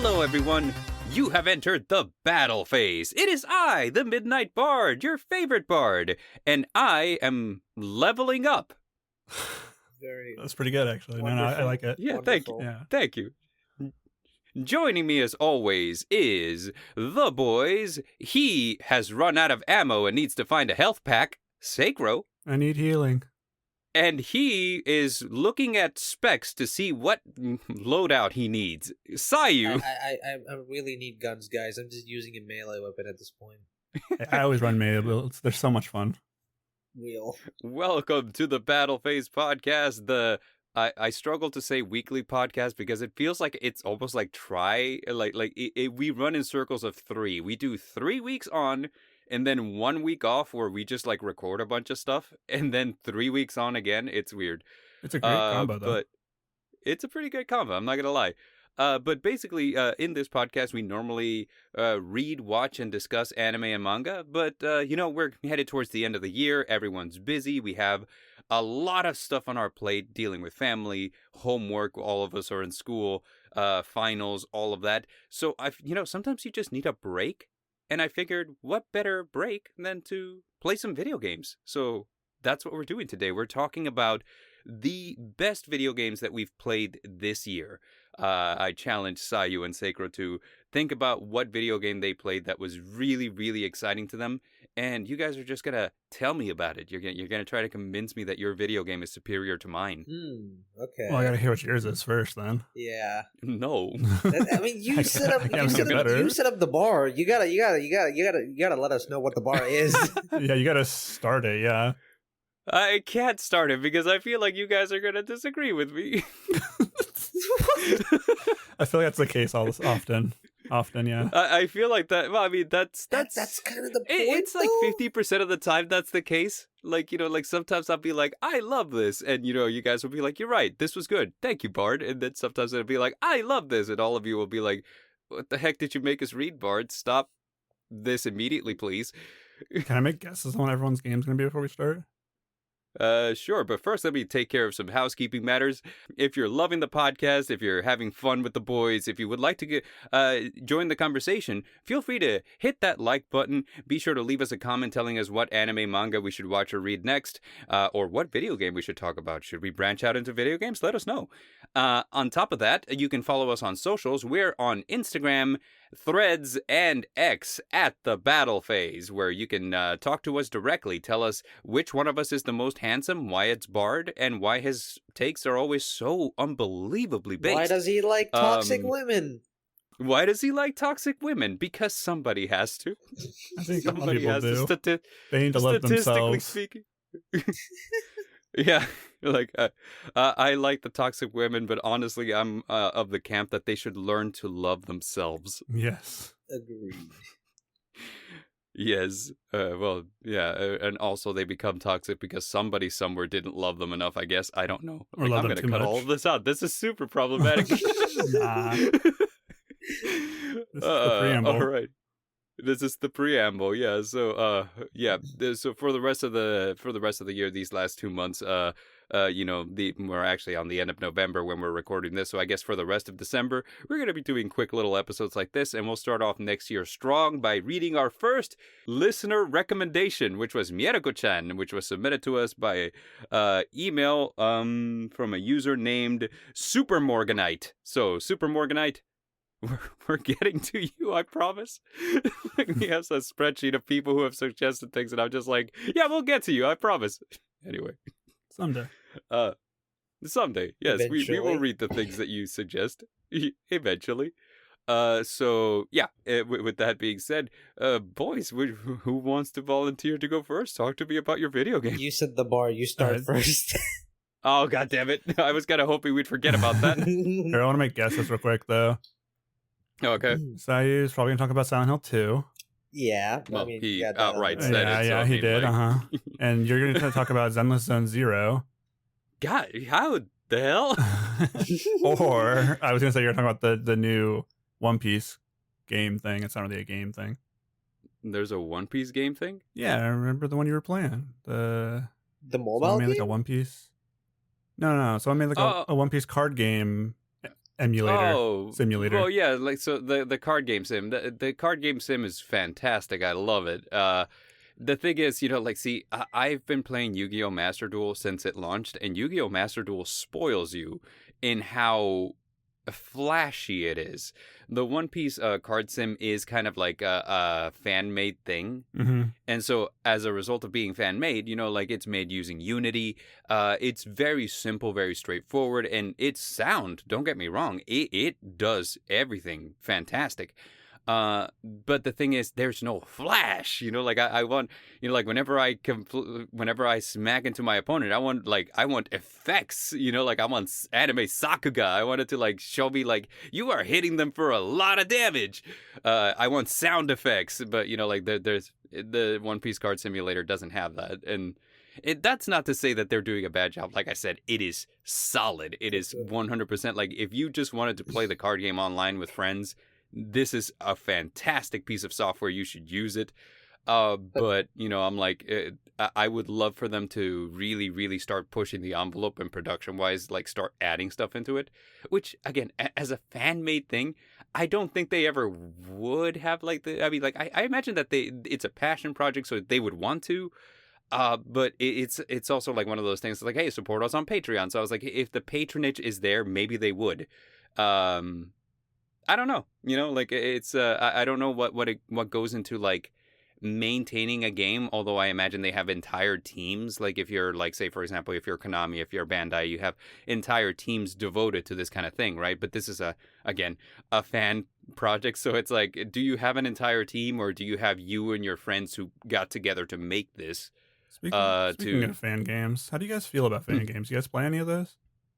Hello, everyone. You have entered the battle phase. It is I, the Midnight Bard, your favorite bard, and I am leveling up. That's pretty good, actually. No, I like it. Yeah, Wonderful. Thank you. Joining me as always is the boys. He has run out of ammo and needs to find a health pack, Sacrow. I need healing. And he is looking at specs to see what loadout he needs. Sayu. I really need guns, guys. I'm just using a melee weapon at this point. I always run melee. They're so much fun. Real. Welcome to the Battle Phase podcast. I struggle to say weekly podcast because it feels like it's almost like we run in circles of 3. We do 3 weeks on, and then 1 week off where we just like record a bunch of stuff, and then 3 weeks on again. It's weird. It's a great combo, though. But it's a pretty good combo. I'm not gonna lie. But basically, in this podcast, we normally read, watch, and discuss anime and manga. But, we're headed towards the end of the year. Everyone's busy. We have a lot of stuff on our plate, dealing with family, homework. All of us are in school, finals, all of that. So, sometimes you just need a break. And I figured, what better break than to play some video games? So that's what we're doing today. We're talking about the best video games that we've played this year. I challenged Sayu and Sacrow to think about what video game they played that was really, really exciting to them. And you guys are just going to tell me about it. You're gonna try to convince me that your video game is superior to mine. Okay. Well, I gotta hear what yours is first, then. Yeah. No. I mean, you set up the bar. You gotta let us know what the bar is. Yeah, you gotta start it. Yeah. I can't start it because I feel like you guys are going to disagree with me. I feel like that's the case often. Often, yeah. I feel like that. Well, I mean, that's kind of the point. It's like 50% of the time that's the case. Like, like sometimes I'll be like, I love this. And, you guys will be like, you're right. This was good. Thank you, Bard. And then sometimes it'll be like, I love this. And all of you will be like, what the heck did you make us read, Bard? Stop this immediately, please. Can I make guesses on what everyone's game's going to be before we start? Sure, but first let me take care of some housekeeping matters. If you're loving the podcast, if you're having fun with the boys, if you would like to join the conversation, feel free to hit that like button. Be sure to leave us a comment telling us what anime, manga we should watch or read next, or what video game we should talk about. Should we branch out into video games? Let us know. On top of that, you can follow us on socials. We're on Instagram, Threads, and X at the Battle Phase, where you can talk to us directly. Tell us which one of us is the most handsome, why it's Bard, and why his takes are always so unbelievably based. Why does he like toxic women? Why does he like toxic women? Because somebody has to. I think somebody has to. They need to love statistically themselves. Speaking. Yeah, like I like the toxic women, but honestly, I'm of the camp that they should learn to love themselves. Yes. Agreed. Yes. Well, yeah, and also they become toxic because somebody somewhere didn't love them enough, I guess. I don't know. Or I'm going to cut all of this out. This is super problematic. Nah. This is the preamble. All right. This is the preamble. Yeah. So, So for the rest of the year, these last 2 months, we're actually on the end of November when we're recording this. So I guess for the rest of December, we're going to be doing quick little episodes like this, and we'll start off next year strong by reading our first listener recommendation, which was Mierako-chan, which was submitted to us by email from a user named Super Morganite. So Super Morganite, we're getting to you, I promise. He has a spreadsheet of people who have suggested things, and I'm just like, yeah, we'll get to you, I promise. Anyway. Someday. Someday, yes, we will read the things that you suggest eventually. So yeah, with that being said, boys, who wants to volunteer to go first? Talk to me about your video game. You said the bar. You start first. Oh, god damn it! I was kind of hoping we'd forget about that. Here, I want to make guesses real quick though. Okay. Sayu's probably gonna talk about Silent Hill 2. Yeah, well, I mean, he outright said it. Yeah, so he did. And you're gonna talk about Zenless Zone Zero. God, how the hell? Or I was gonna say you're talking about the new One Piece game thing. It's not really a game thing. There's a One Piece game thing? Yeah, I remember the one you were playing. The mobile game? Like a One Piece. No. So I made like a One Piece card game, emulator simulator. Oh yeah, like so the card game sim. The card game sim is fantastic. I love it. The thing is, like, see, I've been playing Yu-Gi-Oh! Master Duel since it launched, and Yu-Gi-Oh! Master Duel spoils you in how flashy it is. The One Piece card sim is kind of like a fan-made thing. Mm-hmm. And so as a result of being fan-made, like it's made using Unity. It's very simple, very straightforward, and it's sound. Don't get me wrong. It does everything fantastic. But the thing is, there's no flash, like I want, like whenever I smack into my opponent, I want effects, like I want anime Sakuga. I want it to like show me like you are hitting them for a lot of damage. I want sound effects, but like there's the One Piece card simulator doesn't have that. And that's not to say that they're doing a bad job. Like I said, it is solid. It is 100%. Like if you just wanted to play the card game online with friends, this is a fantastic piece of software. You should use it. But, I'm like, I would love for them to really, really start pushing the envelope and production-wise, like start adding stuff into it. Which, again, as a fan-made thing, I don't think they ever would have like I imagine that it's a passion project, so they would want to. But it's also like one of those things like, hey, support us on Patreon. So I was like, if the patronage is there, maybe they would. I don't know, like it's I don't know what goes into like maintaining a game, although I imagine they have entire teams. Like if you're like, say for example, if you're Konami, if you're Bandai, you have entire teams devoted to this kind of thing, right? But this is again a fan project, so it's like, do you have an entire team, or do you have you and your friends who got together to make this? Speaking of fan games, how do you guys feel about fan games? You guys play any of those?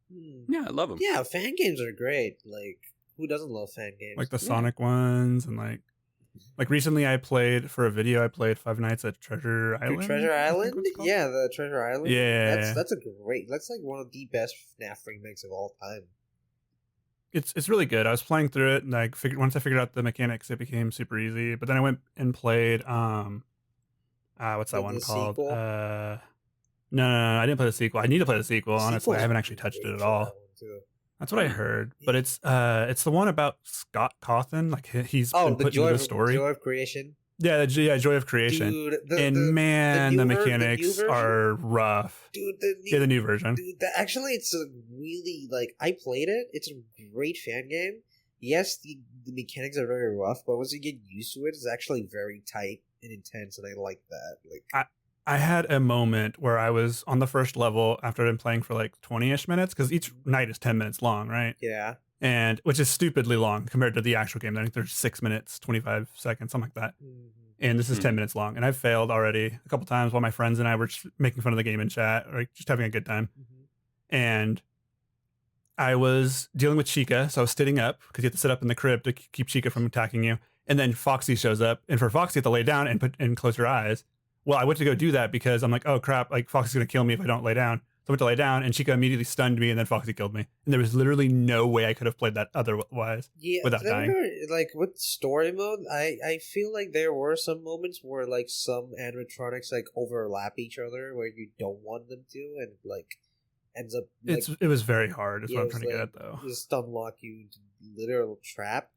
Yeah, I love them. Yeah, fan games are great. Like, who doesn't love fan games? Like the Sonic ones, and like recently I played for a video. I played Five Nights at Treasure Island. Treasure Island? Yeah, the Treasure Island. Yeah, that's like one of the best FNAF remakes of all time. It's really good. I was playing through it, and once I figured out the mechanics, it became super easy. But then I went and played what's that one called? No, I didn't play the sequel. I need to play the sequel. Honestly, I haven't actually touched it at all. That's what I heard, but it's the one about Scott Cawthon. Like he's been put into the story. Joy of Creation. Yeah, Joy of Creation. Dude, the mechanics are rough. Dude, the new version. Dude, actually, it's a really I played it. It's a great fan game. Yes, the mechanics are very rough, but once you get used to it, it's actually very tight and intense, and I like that. I had a moment where I was on the first level after I've been playing for like 20-ish minutes, because each night is 10 minutes long, right? Yeah. And which is stupidly long compared to the actual game. I think there's 6 minutes, 25 seconds, something like that. Mm-hmm. And this is 10 minutes long. And I've failed already a couple times while my friends and I were just making fun of the game in chat, or just having a good time. Mm-hmm. And I was dealing with Chica, so I was sitting up because you have to sit up in the crib to keep Chica from attacking you. And then Foxy shows up, and for Foxy, you have to lay down and close her eyes. Well, I went to go do that because I'm like, oh crap, like Foxy's gonna kill me if I don't lay down. So I went to lay down, and Chica immediately stunned me, and then Foxy killed me. And there was literally no way I could have played that otherwise without dying. Like with story mode, I feel like there were some moments where like some animatronics like overlap each other where you don't want them to, and like ends up. Like, it was very hard. Is what I'm trying to get at, though. Just unlock you into literal trap.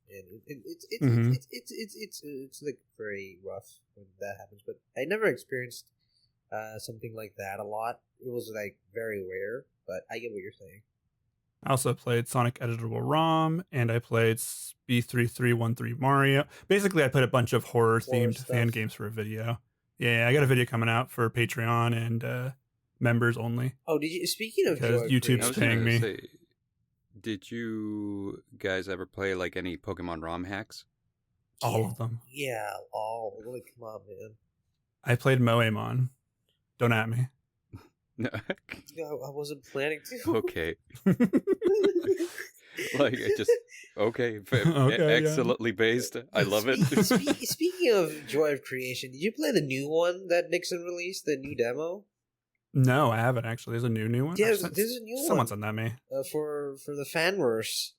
And it's like very rough when that happens, but I never experienced something like that a lot. It was like very rare, but I get what you're saying. I also played Sonic Editable ROM, and I played B3313 Mario. Basically, I played a bunch of horror-themed fan games for a video. Yeah, I got a video coming out for Patreon and members only. Oh, did you? Speaking of, because YouTube's paying me. Did you guys ever play like any Pokemon ROM hacks? All of them. Yeah, all. Like, come on, man. I played Moemon. Don't at me. No, I wasn't planning to. Okay. Okay. Excellently based. I love it. Speaking of Joy of Creation, did you play the new one that Nixon released? The new demo? No, I haven't actually. There's a new one. Yeah, there's a new one. Someone sent that me. For the fanverse,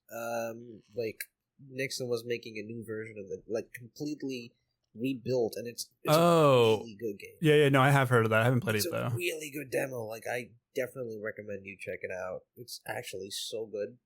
like Nixon was making a new version of it, like completely rebuilt, and it's a really good game. Yeah, no, I have heard of that. I haven't played it though. It's a really good demo. Like, I definitely recommend you check it out. It's actually so good.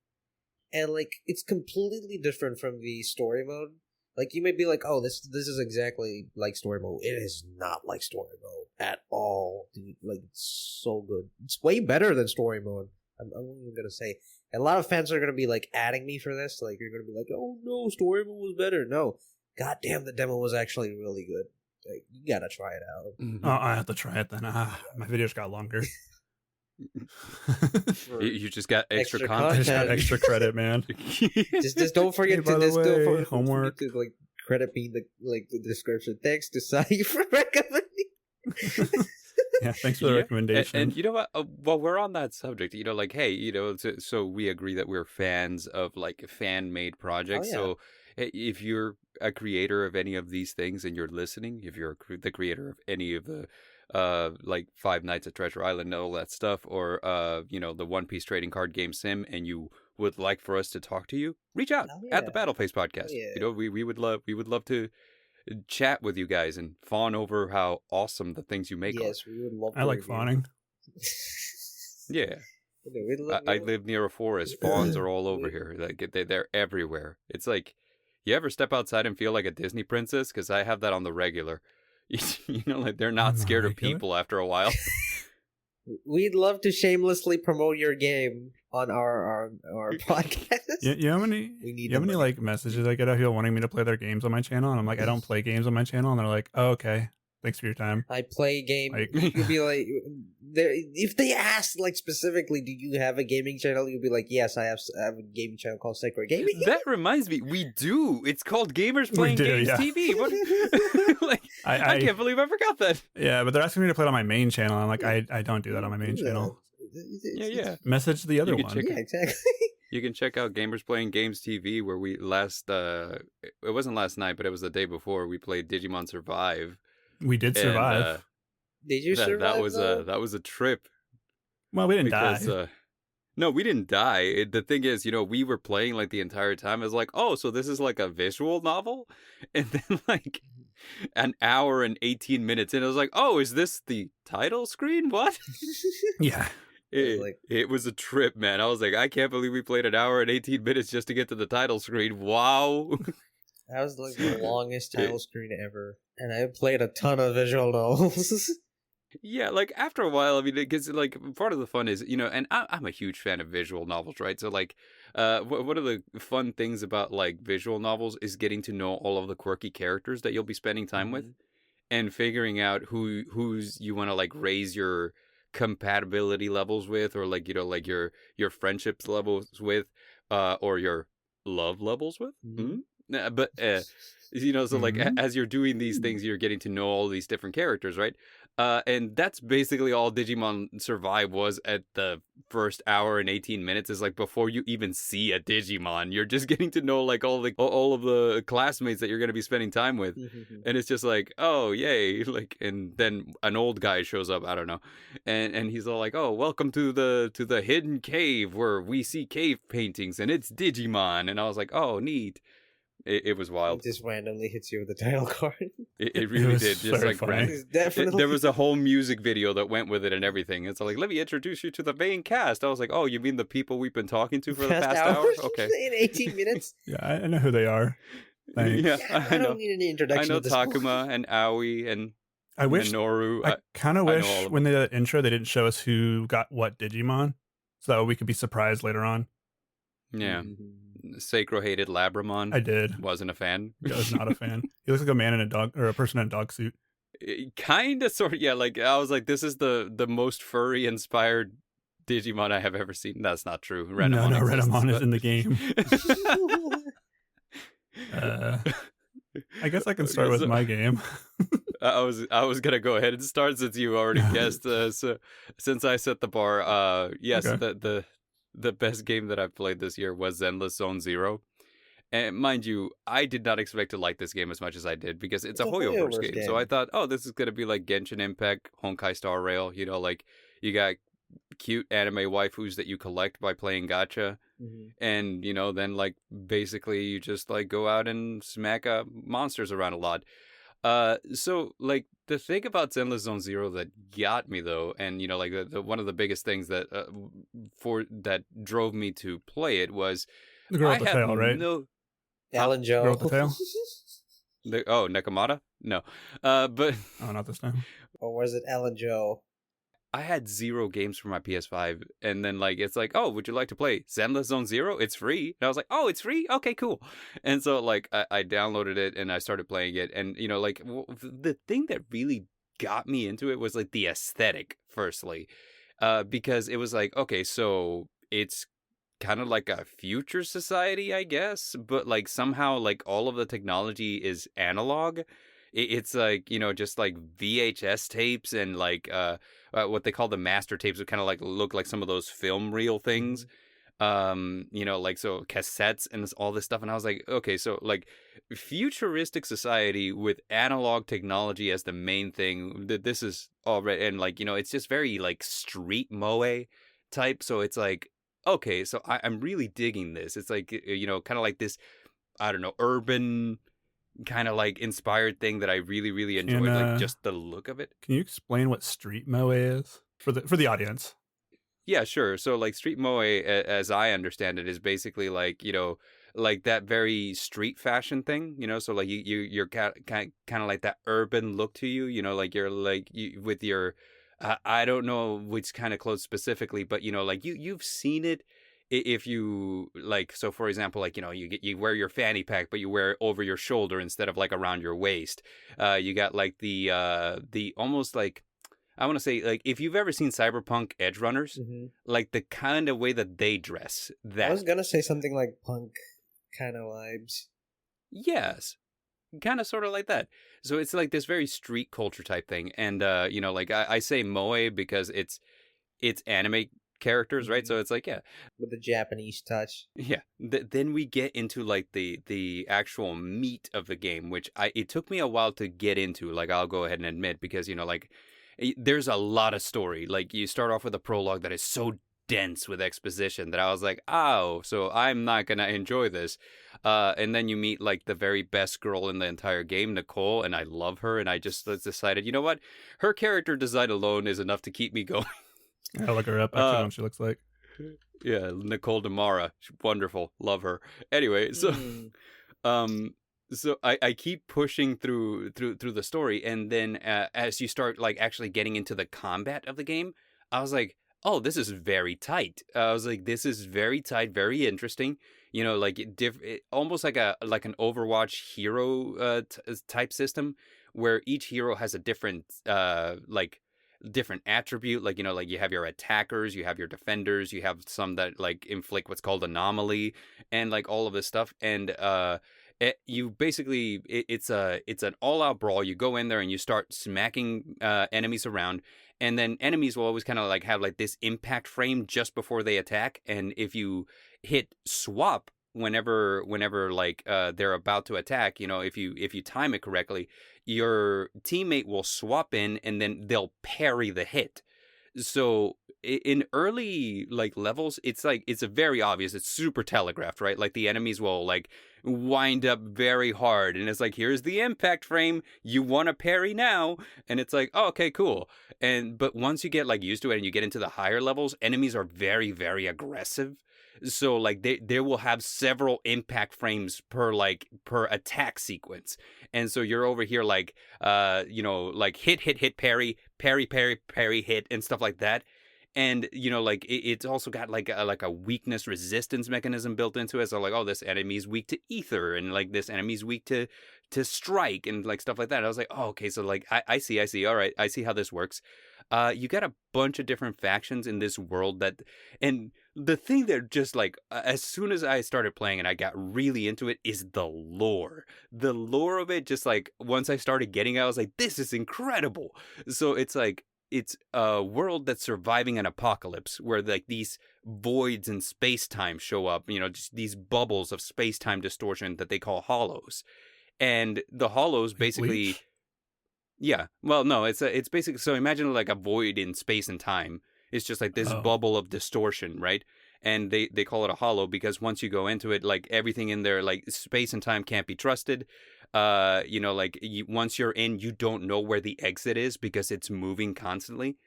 and like it's completely different from the story mode. Like you might be like, "Oh, this is exactly like story mode." It is not like story mode at all, dude. Like it's so good. It's way better than story mode. I'm not even gonna say. And a lot of fans are gonna be like adding me for this. Like you're gonna be like, "Oh no, story mode was better." No, goddamn, the demo was actually really good. Like you gotta try it out. Oh, I have to try it then. My videos got longer. You just got extra Extra content. I just got extra credit, man. just don't forget Hey, by to the just way, don't forget homework. to like credit me the description. Thanks to Sayu for recommending. Yeah, thanks for the recommendation. And you know what? While we're on that subject, like, hey, so we agree that we're fans of like fan-made projects. Oh, yeah. So if you're a creator of any of these things and you're listening, if you're the creator of any of the like Five Nights at Treasure Island and all that stuff, or the One Piece trading card game sim, and you would like for us to talk to you, reach out at the Battle Face Podcast. Yeah. We would love to chat with you guys and fawn over how awesome the things you make are. Yes, we would love. I like fawning. Yeah. I live near a forest. Fawns are all over here. Like they're everywhere. It's like, you ever step outside and feel like a Disney princess? Because I have that on the regular. Like they're not scared of people after a while. We'd love to shamelessly promote your game on our podcast. You know how many? You have any like messages I get out here wanting me to play their games on my channel, and I'm like, I don't play games on my channel, and they're like, oh, okay, thanks for your time. I play game. Like- You'd be like, if they ask like specifically, do you have a gaming channel? You'd be like, yes, I have a gaming channel called Sacrow Gaming. That reminds me, we do. It's called Gamers Playing Games yeah. TV. What? Like, I can't believe I forgot that. Yeah, but they're asking me to play it on my main channel. I'm like, I don't do that on my main channel. Yeah. Message the other one. Yeah, exactly. You can check out Gamers Playing Games TV, where we it wasn't last night, but it was the day before, we played Digimon Survive. We did survive. And, Did you survive? That was a trip. Well, we didn't die. No, we didn't die. The thing is, we were playing like the entire time. It was like, oh, so this is like a visual novel? And then like an hour and 18 minutes in, I was like, oh, is this the title screen? What? Yeah. It was a trip, man. I was like, I can't believe we played an hour and 18 minutes just to get to the title screen. Wow. That was like the longest title screen ever. And I played a ton of visual novels. Yeah, like after a while, I mean, because like part of the fun is, and I'm a huge fan of visual novels, right? So like, one of the fun things about like visual novels is getting to know all of the quirky characters that you'll be spending time with, and figuring out who's you want to like raise your compatibility levels with, or like like your friendships levels with, or your love levels with. But so like as you're doing these things, you're getting to know all these different characters, right? And that's basically all Digimon Survive was at the first hour and 18 minutes, is like before you even see a Digimon, you're just getting to know like all of the classmates that you're going to be spending time with. And it's just like, oh, yay. Like, and then an old guy shows up, I don't know. And he's all like, oh, welcome to the hidden cave where we see cave paintings and it's Digimon. And I was like, oh, neat. It was wild. It just randomly hits you with the title card. It really did. Just like Definitely. there was a whole music video that went with it and everything. It's like, let me introduce you to the main cast. I was like, oh, you mean the people we've been talking to for the past hour? Okay. In 18 minutes. Yeah, I know who they are. Thanks. Yeah, I don't need any introduction. I know to this Takuma and Aoi and I wish Minoru. I kind of wish when they did that intro, they didn't show us who got what Digimon, so that we could be surprised later on. Yeah. Sacrow hated Labramon. I did. Wasn't a fan. I was not a fan. He looks like a man in a dog, or a person in a dog suit. Kind of, sort of, yeah. Like I was like, this is the most furry inspired Digimon I have ever seen. That's not true. Renamon Renamon is in the game. I guess I can start with my game. I was gonna go ahead and start since you already guessed. So since I set the bar, yes, okay. The best game that I've played this year was Zenless Zone Zero. And mind you, I did not expect to like this game as much as I did, because it's a Hoyoverse game. So I thought, oh, this is going to be like Genshin Impact, Honkai Star Rail. Like you got cute anime waifus that you collect by playing gacha. And, then like basically you just like go out and smack monsters around a lot. So like the thing about Zenless Zone Zero that got me though, and like the one of the biggest things that that drove me to play it was The girl I with the have tail, right? no. Alan Joe. Girl with the tail? Nekomata? No. But Oh, not this time. Or was it Alan Joe? I had 0 games for my PS5, and then like it's like, oh, would you like to play Zenless Zone Zero? It's free. And I was like, oh, it's free? Okay, cool. And so like I downloaded it and I started playing it, and you know like the thing that really got me into it was like the aesthetic. Firstly, because it was like, okay, so it's kind of like a future society, I guess, but like somehow like all of the technology is analog. It's like, you know, just like VHS tapes and like what they call the master tapes would kind of like look like some of those film reel things. You know, like so cassettes and all this stuff. And I was like, okay, so like futuristic society with analog technology as the main thing. This is already, and like, you know, it's just very like street moe type. So it's like, okay, so I'm really digging this. It's like, you know, kind of like this, I don't know, urban kind of like inspired thing that I really, really enjoyed, like just the look of it. Can you explain what street moe is for the audience? Yeah, sure. So like street moe, as I understand it, is basically like, you know, like that very street fashion thing, you know. So like you're kind of like that urban look to you, you know, like you're like with your, I don't know which kind of clothes specifically, but you know, like you've seen it. If you like, so for example, like, you know, you wear your fanny pack, but you wear it over your shoulder instead of like around your waist. You got like the almost like, I want to say, like, if you've ever seen Cyberpunk Edge Runners, like the kind of way that they dress. That I was gonna say something like punk kind of vibes. Yes, kind of sort of like that. So it's like this very street culture type thing, and you know, like I say moe because it's anime characters, right? So it's like, yeah, with the Japanese touch. yeah. Then we get into like the actual meat of the game, which it took me a while to get into. Like, I'll go ahead and admit, because you know, like there's a lot of story. Like, you start off with a prologue that is so dense with exposition that I was like, oh, so I'm not gonna enjoy this. And then you meet like the very best girl in the entire game, Nicole, and I love her. And I just decided, you know what, her character design alone is enough to keep me going. I'll look her up. Actually, what she looks like. Yeah, Nicole Demara, wonderful, love her. Anyway, so, so I keep pushing through the story, and then as you start like actually getting into the combat of the game, I was like, oh, this is very tight. I was like, this is very tight, very interesting. You know, like almost like an Overwatch hero type system, where each hero has a different different attribute. Like, you know, like you have your attackers, you have your defenders, you have some that like inflict what's called anomaly, and like all of this stuff. And you basically, it's an all-out brawl. You go in there and you start smacking enemies around, and then enemies will always kind of like have like this impact frame just before they attack. And if you hit swap whenever like they're about to attack, you know, if you time it correctly, your teammate will swap in, and then they'll parry the hit. So in early like levels, it's like, it's a very obvious, it's super telegraphed, right? Like the enemies will like wind up very hard, and it's like, here's the impact frame, you want to parry now. And it's like, oh, okay, cool. But once you get like used to it and you get into the higher levels, enemies are very, very aggressive. So like they will have several impact frames per attack sequence. And so you're over here like you know, like hit parry hit and stuff like that. And you know, like it's also got like a weakness resistance mechanism built into it. So like, oh, this enemy's weak to ether, and like this enemy's weak to strike, and like stuff like that. I was like, oh, okay, so like I see. All right, I see how this works. You got a bunch of different factions in this world and the thing that just like, as soon as I started playing and I got really into it, is the lore. The lore of it, just like once I started getting it, I was like, this is incredible. So it's like, it's a world that's surviving an apocalypse where like these voids in space-time show up, you know, just these bubbles of space-time distortion that they call hollows. And the hollows basically... Bleach? Yeah. Well, no, it's basically, so imagine like a void in space and time. It's just like this bubble of distortion, right? And they call it a hollow because once you go into it, like everything in there, like space and time can't be trusted. You know, like once you're in, you don't know where the exit is because it's moving constantly.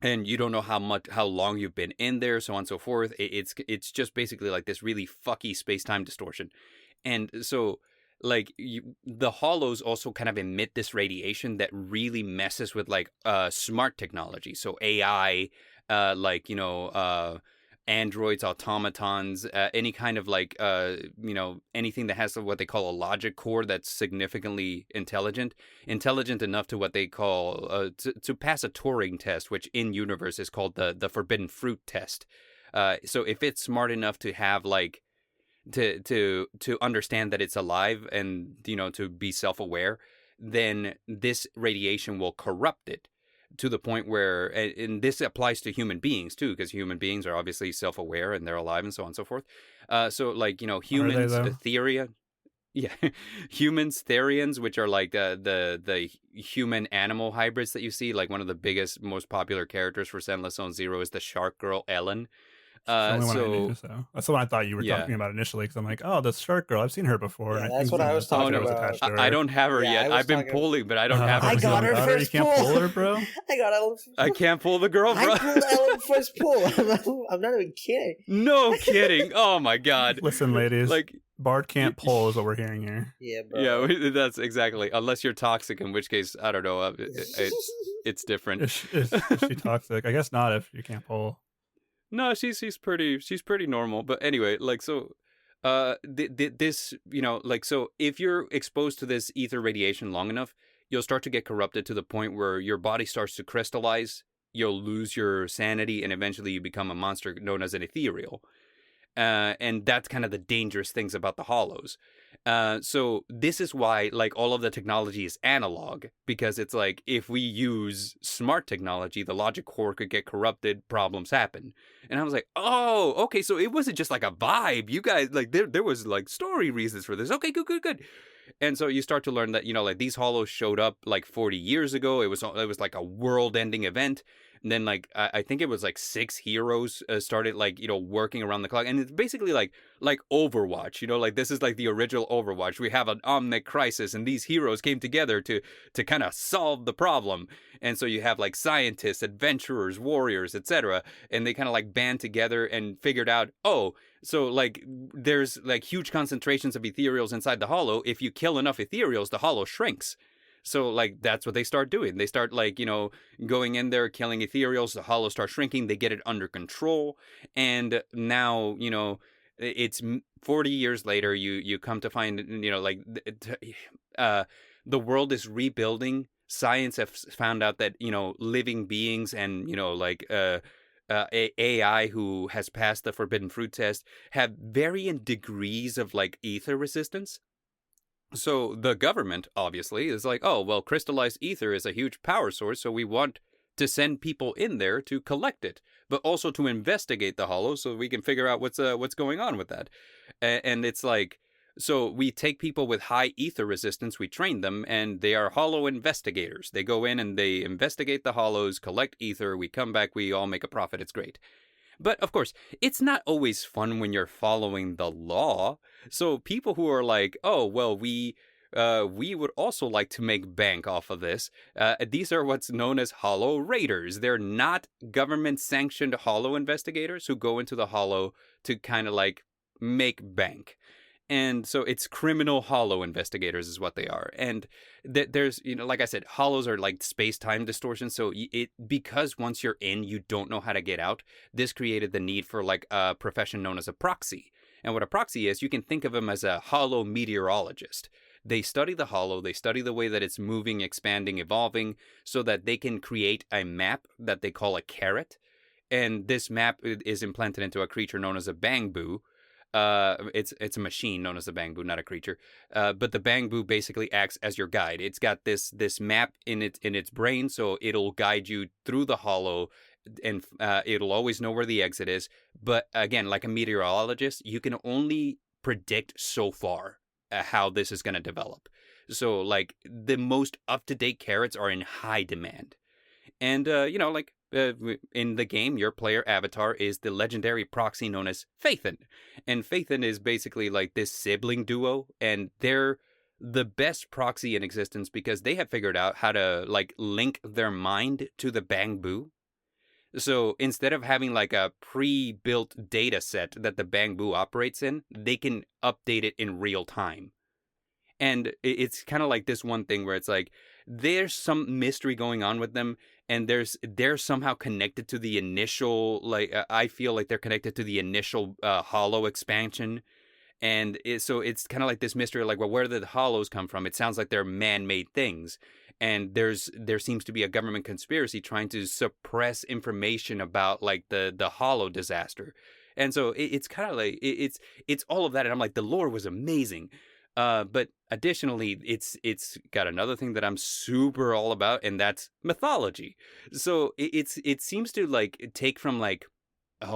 and you don't know how long you've been in there, so on and so forth. It's just basically like this really fucky space-time distortion. And so like the hollows also kind of emit this radiation that really messes with like smart technology, so AI, like androids, automatons, any kind of like anything that has what they call a logic core that's significantly intelligent enough to what they call to pass a Turing test, which in universe is called the forbidden fruit test. So if it's smart enough to have like to understand that it's alive and to be self-aware, then this radiation will corrupt it to the point where, and this applies to human beings too, because human beings are obviously self-aware and they're alive and so on and so forth. So like humans, Theria, yeah, humans, Therians, which are like the human animal hybrids that you see. Like one of the biggest, most popular characters for Zenless Zone Zero is the shark girl Ellen. That's the one I thought you were talking about initially, because I'm like, oh, the shark girl, I've seen her before. Yeah, and that's what I was talking about. I don't have her yet. I've been pulling, but I don't have her. I got her first pull. You can't pull her, bro. I got Ellen. I can't pull the girl, bro. I pulled Ellen first pull. I'm not even kidding. No kidding. Oh my god. Listen, ladies. Like Bard can't pull is what we're hearing here. Yeah, bro. Yeah, that's exactly. Unless you're toxic, in which case I don't know. It's different. Is she toxic? I guess not if you can't pull. No, she's pretty normal. But anyway, like so, this like so if you're exposed to this ether radiation long enough, you'll start to get corrupted to the point where your body starts to crystallize. You'll lose your sanity, and eventually you become a monster known as an ethereal. And that's kind of the dangerous things about the hollows. So this is why like all of the technology is analog, because it's like if we use smart technology, the logic core could get corrupted, problems happen. And I was like, oh, okay, so it wasn't just like a vibe. You guys like there was like story reasons for this. Okay, good. And so you start to learn that like these hollows showed up like 40 years ago. It was like a world-ending event. And then like I think it was like 6 heroes started like working around the clock, and it's basically like Overwatch. Like this is like the original Overwatch. We have an Omnic crisis, and these heroes came together to kind of solve the problem. And so you have like scientists, adventurers, warriors, etc., and they kind of like band together and figured out, oh, so like there's like huge concentrations of ethereals inside the hollow. If you kill enough ethereals, the hollow shrinks. So, like, that's what they start doing. They start, like, going in there, killing ethereals. The hollow starts shrinking. They get it under control. And now, it's 40 years later, you come to find, the world is rebuilding. Science has found out that, living beings and, AI who has passed the forbidden fruit test have varying degrees of, like, ether resistance. So the government, obviously, is like, oh, well, crystallized ether is a huge power source, so we want to send people in there to collect it, but also to investigate the hollow so we can figure out what's going on with that. And it's like, so we take people with high ether resistance, we train them, and they are hollow investigators. They go in and they investigate the hollows, collect ether, we come back, we all make a profit, it's great. But, of course, it's not always fun when you're following the law. So people who are like, oh, well, we would also like to make bank off of this. These are what's known as hollow raiders. They're not government-sanctioned hollow investigators who go into the hollow to kind of like make bank. And so it's criminal hollow investigators is what they are. And there's, like I said, hollows are like space-time distortion. So because once you're in, you don't know how to get out. This created the need for like a profession known as a proxy. And what a proxy is, you can think of them as a hollow meteorologist. They study the hollow, they study the way that it's moving, expanding, evolving, so that they can create a map that they call a carrot. And this map is implanted into a creature known as a bangbu. It's a machine known as the bangbu, not a creature. But the bangbu basically acts as your guide. It's got this map in its brain, so it'll guide you through the hollow, and it'll always know where the exit is. But again, like a meteorologist, you can only predict so far how this is going to develop. So like the most up-to-date carrots are in high demand, and in the game, your player avatar is the legendary proxy known as Phaethon. And Phaethon is basically like this sibling duo, and they're the best proxy in existence because they have figured out how to like link their mind to the bangbu. So instead of having like a pre-built data set that the Bangbu operates in, they can update it in real time. And it's kind of like this one thing where it's like there's some mystery going on with them, and they're somehow connected to the initial, like I feel like they're connected to the initial Hollow expansion. And so it's kind of like this mystery, like, well, where did the hollows come from? It sounds like they're man-made things, and there seems to be a government conspiracy trying to suppress information about like the hollow disaster. And so it's kind of like it's all of that, and I'm like, the lore was amazing. But additionally, it's got another thing that I'm super all about, and that's mythology. So it seems to like take from like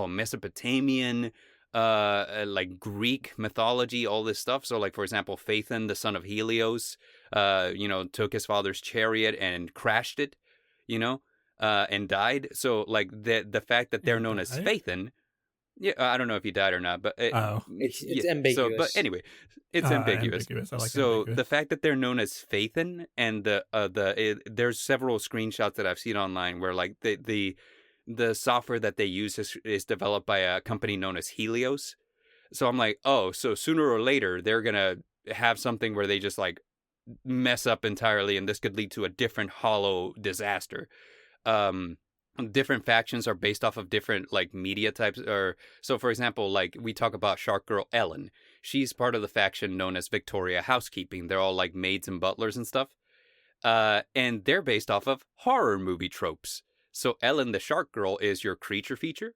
Mesopotamian, like Greek mythology, all this stuff. So like, for example, Phaethon, the son of Helios, took his father's chariot and crashed it, and died. So like the fact that they're known as Phaethon. Yeah, I don't know if he died or not, but it's ambiguous. So, but anyway, it's ambiguous. I like so ambiguous. The fact that they're known as Phaethon, and there's several screenshots that I've seen online where like the software that they use is developed by a company known as Helios. So I'm like, oh, so sooner or later they're gonna have something where they just like mess up entirely, and this could lead to a different hollow disaster. Different factions are based off of different like media types, or so for example, like we talk about Shark Girl Ellen. She's part of the faction known as Victoria Housekeeping. They're all like maids and butlers and stuff. And they're based off of horror movie tropes. So Ellen the Shark Girl is your creature feature.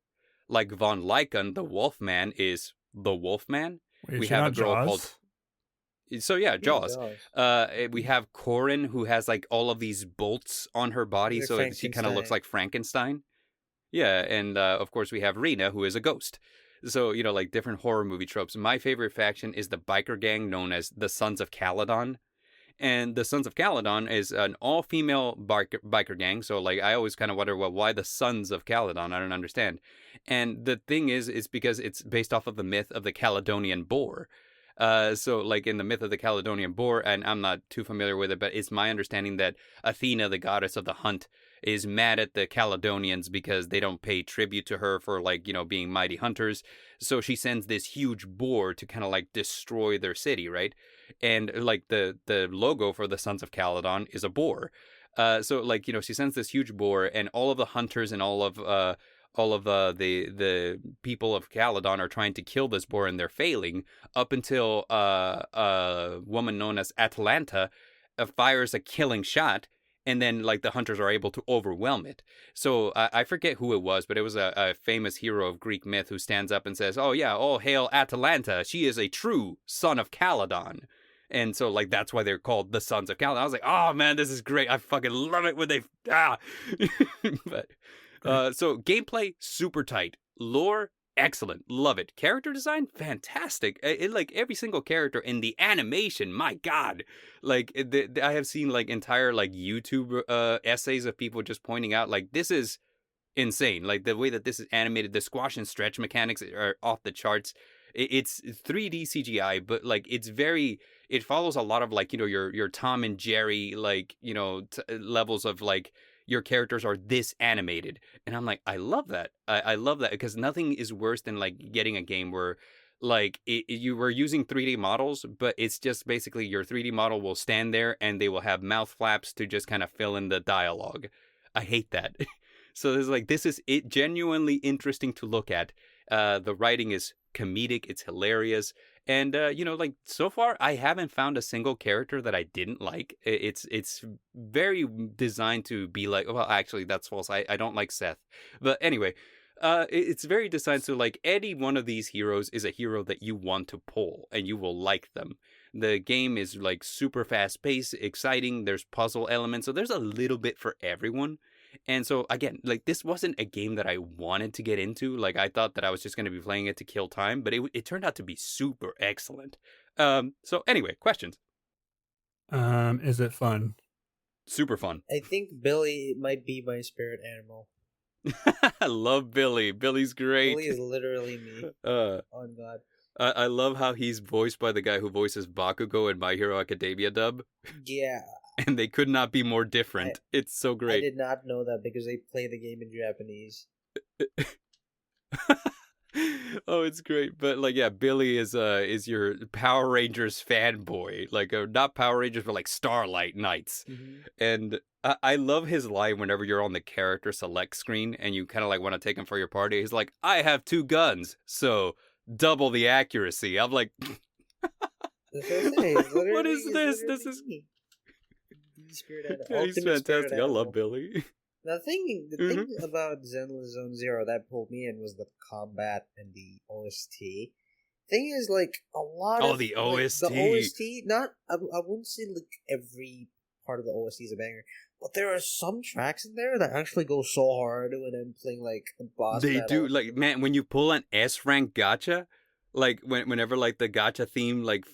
Like Von Lycan the Wolfman is the Wolfman. Wait, we have a girl Jaws? called So yeah, Jaws. We have Corin, who has like all of these bolts on her body, so she kind of looks like Frankenstein. Yeah, and of course we have Rena, who is a ghost. So like different horror movie tropes. My favorite faction is the biker gang known as the Sons of Caledon. And the Sons of Caledon is an all-female biker gang. So like I always kind of wonder, well, why the Sons of Caledon? I don't understand. And the thing is because it's based off of the myth of the Caledonian boar. So like in the myth of the Caledonian boar, and I'm not too familiar with it, but it's my understanding that Athena, the goddess of the hunt, is mad at the Caledonians because they don't pay tribute to her for like, being mighty hunters. So she sends this huge boar to kind of like destroy their city, right? And like the logo for the Sons of Caledon is a boar. So like, she sends this huge boar, and all of the hunters and all of the people of Caledon are trying to kill this boar, and they're failing up until a woman known as Atalanta fires a killing shot, and then like the hunters are able to overwhelm it. So I forget who it was, but it was a famous hero of Greek myth who stands up and says, "Oh yeah, all hail Atalanta! She is a true son of Caledon." And so, like, that's why they're called the Sons of Caledon. I was like, oh, man, this is great. I fucking love it when they... But... so gameplay, super tight. Lore, excellent. Love it. Character design, fantastic. Like every single character in the animation, my God. Like I have seen like entire like YouTube essays of people just pointing out like this is insane. Like the way that this is animated, the squash and stretch mechanics are off the charts. It's 3D CGI, but like it follows a lot of like, your Tom and Jerry, like, levels of like, your characters are this animated. And I'm like, I love that. I love that because nothing is worse than like getting a game where like you were using 3D models, but it's just basically your 3D model will stand there and they will have mouth flaps to just kind of fill in the dialogue. I hate that. So there's like, this is it genuinely interesting to look at. The writing is comedic. It's hilarious. And, like so far, I haven't found a single character that I didn't like. It's very designed to be like, well, actually, that's false. I don't like Seth. But anyway, it's very designed to like any one of these heroes is a hero that you want to pull and you will like them. The game is like super fast paced, exciting. There's puzzle elements. So there's a little bit for everyone. And so, again, like, this wasn't a game that I wanted to get into. Like, I thought that I was just going to be playing it to kill time, but it turned out to be super excellent. So, anyway, questions? Is it fun? Super fun. I think Billy might be my spirit animal. I love Billy. Billy's great. Billy is literally me. Oh, God. I love how he's voiced by the guy who voices Bakugo in My Hero Academia dub. Yeah. and they could not be more different. It's so I great. did not know that because they play the game in Japanese. Oh, it's great. But like, yeah, Billy is your Power Rangers fanboy. Like, not Power Rangers, but like Starlight Knights. Mm-hmm. And I love his line whenever you're on the character select screen and you kind of like want to take him for your party. He's like, I have 2 guns, so double the accuracy. I'm like, what is this? This is. Yeah, he's fantastic. I love Billy. The thing about Zenless Zone Zero that pulled me in was the combat and the OST. Thing is, like, a lot of the like, OST. The OST, not I wouldn't say like every part of the OST is a banger, but there are some tracks in there that actually go so hard when I'm playing like a boss. They battle. do, like, man, when you pull an S rank gacha, like whenever like the gacha theme, like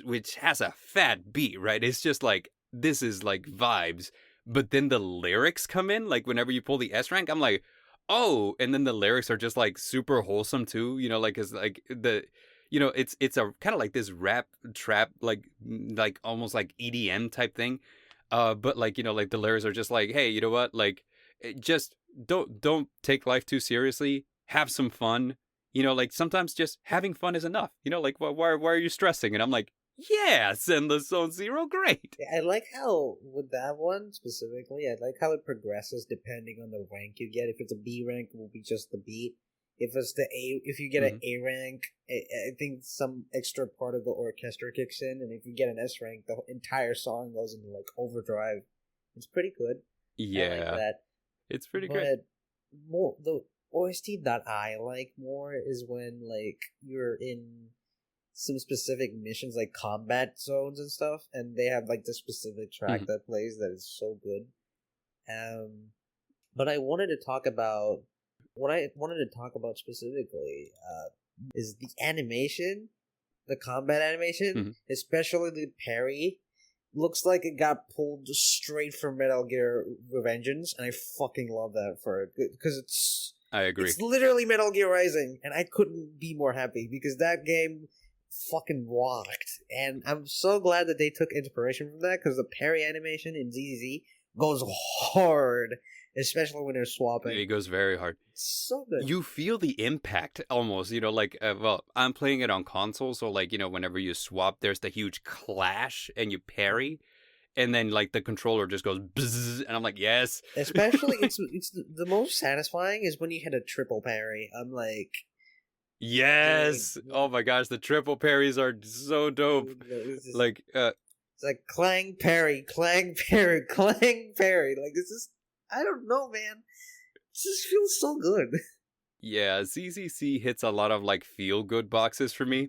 which has a fat beat, right? It's just like this is like vibes. But then the lyrics come in, like whenever you pull the S rank, I'm like, oh, and then the lyrics are just like super wholesome too, like it's like it's a kind of like this rap trap, like almost like EDM type thing. But like, like the lyrics are just like, hey, you know what? Like, just don't take life too seriously. Have some fun. Like sometimes just having fun is enough. Like why are you stressing? And I'm like, yeah, Zenless Zone Zero, great. I like how, with that one specifically, I like how it progresses depending on the rank you get. If it's a B rank, it will be just the B. If you get an A rank, I think some extra part of the orchestra kicks in, and if you get an S rank, the entire song goes into like overdrive. It's pretty good. Yeah, I like that. It's pretty but good. More the OST that I like more is when like you're in some specific missions like combat zones and stuff, and they have like the specific track that plays that is so good. But I wanted to talk about what I wanted to talk about specifically is the animation, the combat animation, especially the parry. Looks like it got pulled straight from Metal Gear Revengeance, and I fucking love that for it because I agree. It's literally Metal Gear Rising, and I couldn't be more happy because that game fucking rocked, and I'm so glad that they took inspiration from that because the parry animation in ZZZ goes hard, especially when they're swapping. It goes very hard. It's so good. You feel the impact almost, like, well, I'm playing it on console, so like, whenever you swap, there's the huge clash and you parry, and then like the controller just goes bzzz, and I'm like, yes. Especially, it's the most satisfying is when you hit a triple parry. I'm like, yes. Dude. Oh my gosh, the triple parries are so dope. It's like, it's like clang parry, clang parry, clang parry. Like this is, I don't know, man. It just feels so good. Yeah, ZZC hits a lot of like feel good boxes for me.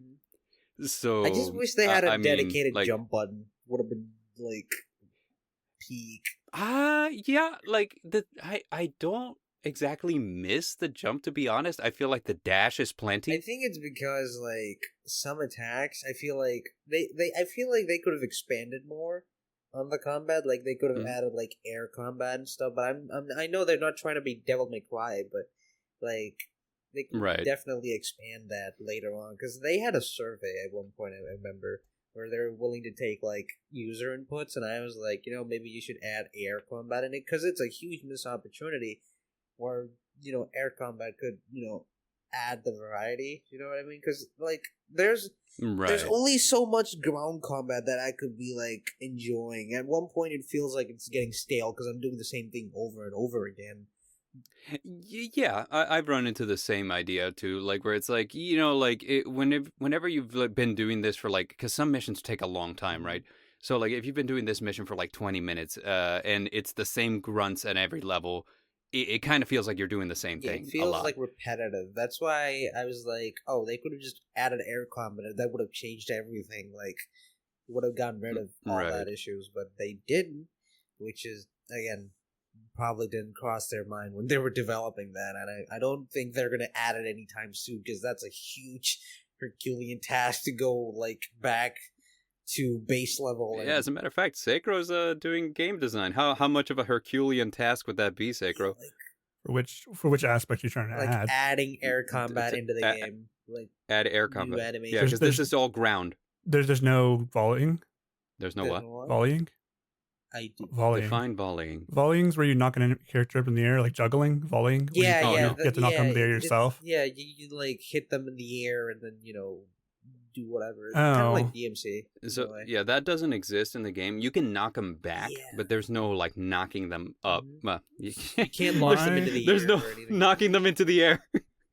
So I just wish they had a dedicated like, jump button. Would have been like peak. Yeah, like I don't exactly miss the jump, to be honest. I feel like the dash is plenty. I think it's because like some attacks, I feel like they could have expanded more on the combat. Like they could have added like air combat and stuff. But I know they're not trying to be Devil May Cry, but like they can definitely expand that later on because they had a survey at one point. I remember where they're willing to take like user inputs, and I was like, maybe you should add air combat in it because it's a huge missed opportunity. Where air combat could add the variety. You know what I mean? Because like there's only so much ground combat that I could be like enjoying. At one point, it feels like it's getting stale because I'm doing the same thing over and over again. Yeah, I've run into the same idea too. Like where it's like whenever you've been doing this for like, because some missions take a long time, right? So like if you've been doing this mission for like 20 minutes, and it's the same grunts at every level. It kind of feels like you're doing the same thing. It feels like repetitive. That's why I was like, oh, they could have just added air combat. That would have changed everything. Like, would have gotten rid of all that issues. But they didn't, which is, again, probably didn't cross their mind when they were developing that. And I don't think they're going to add it anytime soon because that's a huge Herculean task to go, like, back to base level. Yeah, as a matter of fact, Sacrow's doing game design. How much of a Herculean task would that be, Sacrow? For which aspect you're trying to add? Adding air combat into the game. Like add air combat. Yeah, because this is all ground. There's no volleying. There's no what? Volleying? I do. Volleying. Define volleying. Volleying's where you knock an character up in the air, like juggling, volleying. Yeah, where yeah, you get to knock them in the air yourself. Yeah, you like hit them in the air and then do whatever. It's kind of like DMC. So yeah, that doesn't exist in the game. You can knock them back, but there's no like knocking them up. You can't launch them into the air. There's no knocking them into the air.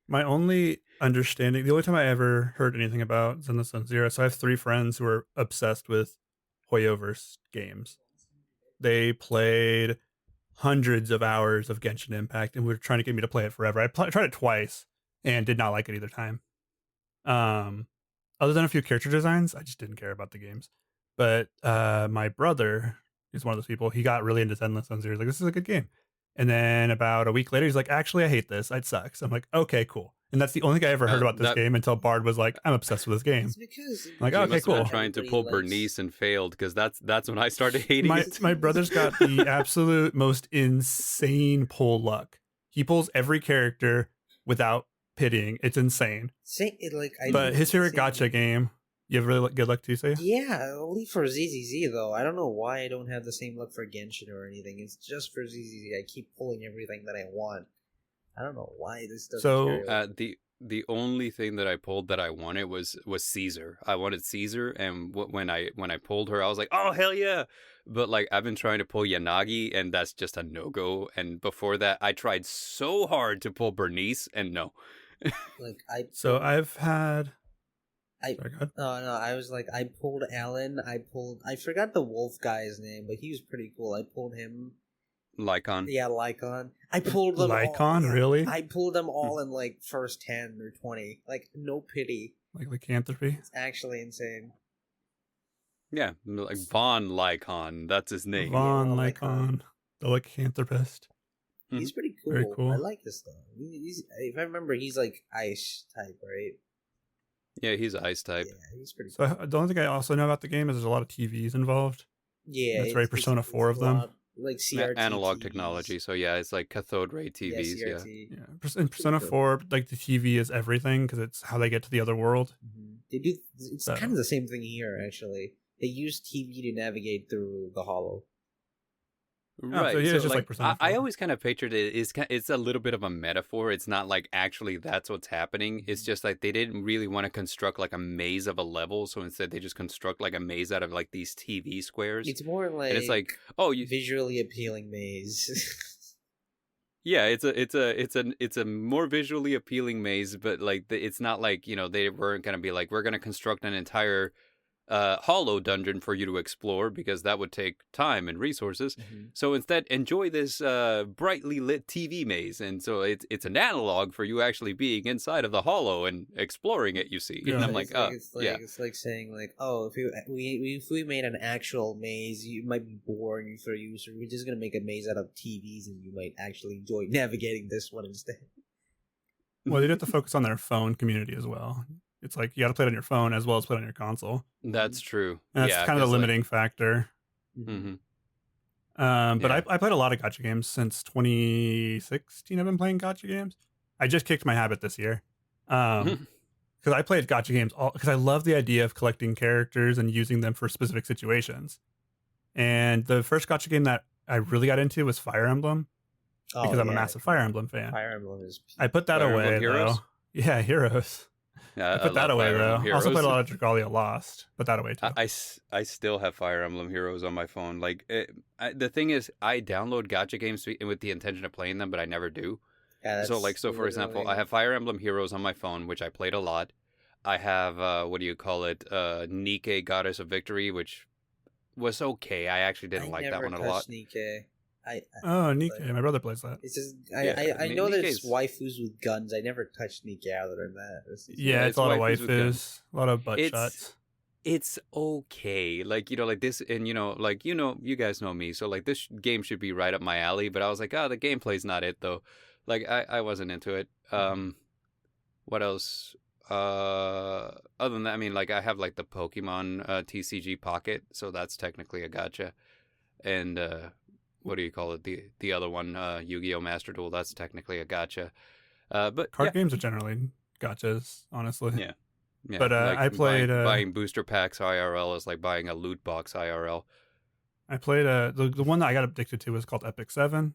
My only understanding, the only time I ever heard anything about Zenless Zone Zero, so I have 3 friends who are obsessed with Hoyoverse games. They played hundreds of hours of Genshin Impact and were trying to get me to play it forever. I tried it twice and did not like it either time. Other than a few character designs, I just didn't care about the games. But my brother is one of those people. He got really into Zenless Zone Zero. He's like, this is a good game. And then about a week later, he's like, actually, I hate this. It sucks. I'm like, okay, cool. And that's the only thing I ever heard about this game until Bard was like, I'm obsessed with this game. It's because I'm like, okay, cool. Trying to pull Bernice and failed because that's when I started hating it. My brother's got the absolute most insane pull luck. He pulls every character without pitying. It's insane. But his favorite gacha game, you have really good luck too, Sayu? Yeah, only for ZZZ though. I don't know why I don't have the same luck for Genshin or anything. It's just for ZZZ. I keep pulling everything that I want. I don't know why this doesn't. So the only thing that I pulled that I wanted was Caesar. I wanted Caesar, and when I pulled her, I was like, oh hell yeah! But like I've been trying to pull Yanagi, and that's just a no go. And before that, I tried so hard to pull Bernice, and no. I've had. I was like, I pulled Alan. I forgot the wolf guy's name, but he was pretty cool. I pulled him. Lycon. Yeah, Lycon. I pulled them Lycon, all. Really? I pulled them all in like first 10 or 20. Like, no pity. Like lycanthropy? It's actually insane. Yeah, like Von Lycon. That's his name. Von Lycon. The lycanthropist. He's pretty cool. Very cool. I like this though. If I remember, he's like ice type, right? Yeah, he's ice type. Yeah, he's pretty cool. So the only thing I also know about the game is there's a lot of TVs involved. Yeah. It's very Persona 4 of them. Like CRT analog TVs. Technology, so yeah, it's like cathode ray TVs. Yeah. In Persona 4, like the TV is everything because it's how they get to the other world. Mm-hmm. They do. It's kind of the same thing here, actually. They use TV to navigate through the hollow. Right. So, yeah, it's just like Persona 4. I always kind of pictured it's a little bit of a metaphor. It's not like actually that's what's happening. It's just like they didn't really want to construct like a maze of a level, so instead they just construct like a maze out of like these TV squares. It's more like, and it's like visually appealing maze. Yeah, it's a more visually appealing maze, but like it's not like they weren't gonna be like we're gonna construct an entire hollow dungeon for you to explore because that would take time and resources. Mm-hmm. So instead, enjoy this brightly lit TV maze, and so it's an analog for you actually being inside of the hollow and exploring it. You see, and I'm like, it's like saying like, oh, if we made an actual maze, it might be boring for you, so we're just gonna make a maze out of TVs, and you might actually enjoy navigating this one instead. Well, they'd have to focus on their phone community as well. It's like you got to play it on your phone as well as play it on your console. That's true. And that's kind of the limiting factor. Mm-hmm. But I played a lot of gacha games since 2016. I've been playing gacha games. I just kicked my habit this year. Because I played gacha games because I love the idea of collecting characters and using them for specific situations. And the first gacha game that I really got into was Fire Emblem. Because I'm a massive Fire Emblem fan. Fire Emblem is... I put that away, though. Yeah, Heroes. Yeah, I put that away, though. I also played a lot of Dragalia Lost. Put that away, too. I still have Fire Emblem Heroes on my phone. Like, the thing is, I download gacha games with the intention of playing them, but I never do. Yeah, so for example, I have Fire Emblem Heroes on my phone, which I played a lot. I have, Nike Goddess of Victory, which was okay. I actually didn't like that one a lot. Nike. Nike. My brother plays that. It's just I know there's waifus with guns. I never touched Nike other than that. It's a lot of waifus, a lot of butt shots. It's okay, like like this, and you guys know me, so like this game should be right up my alley. But I was like, the gameplay's not it though. Like I wasn't into it. What else? Other than that, I mean, like I have like the Pokemon TCG Pocket, so that's technically a gacha, and what do you call it? The other one, Yu-Gi-Oh! Master Duel. That's technically a gacha. But card games are generally gachas, honestly. Yeah. But like I played buying booster packs IRL is like buying a loot box IRL. I played the one that I got addicted to was called Epic 7.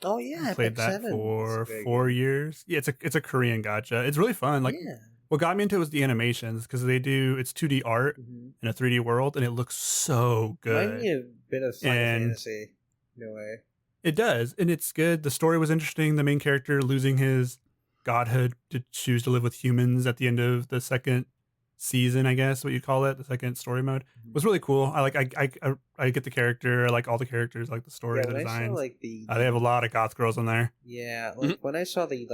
Oh yeah, I played Epic that 7. for That's a great 4 years. Yeah, it's a Korean gacha. It's really fun. Like Yeah. what got me into it was the animations because it's 2D art in a 3D world and it looks so Remind good. me a bit of Final And Fantasy. No way. it does, and it's good. The story was interesting. The main character losing his godhood to choose to live with humans at the end of the second season, I guess what you call it, the second story mode, was really cool. I get the character. I like all the characters, I like the story, Yeah, the when I saw designs. like the They have a lot of goth girls in there. yeah, like when I saw the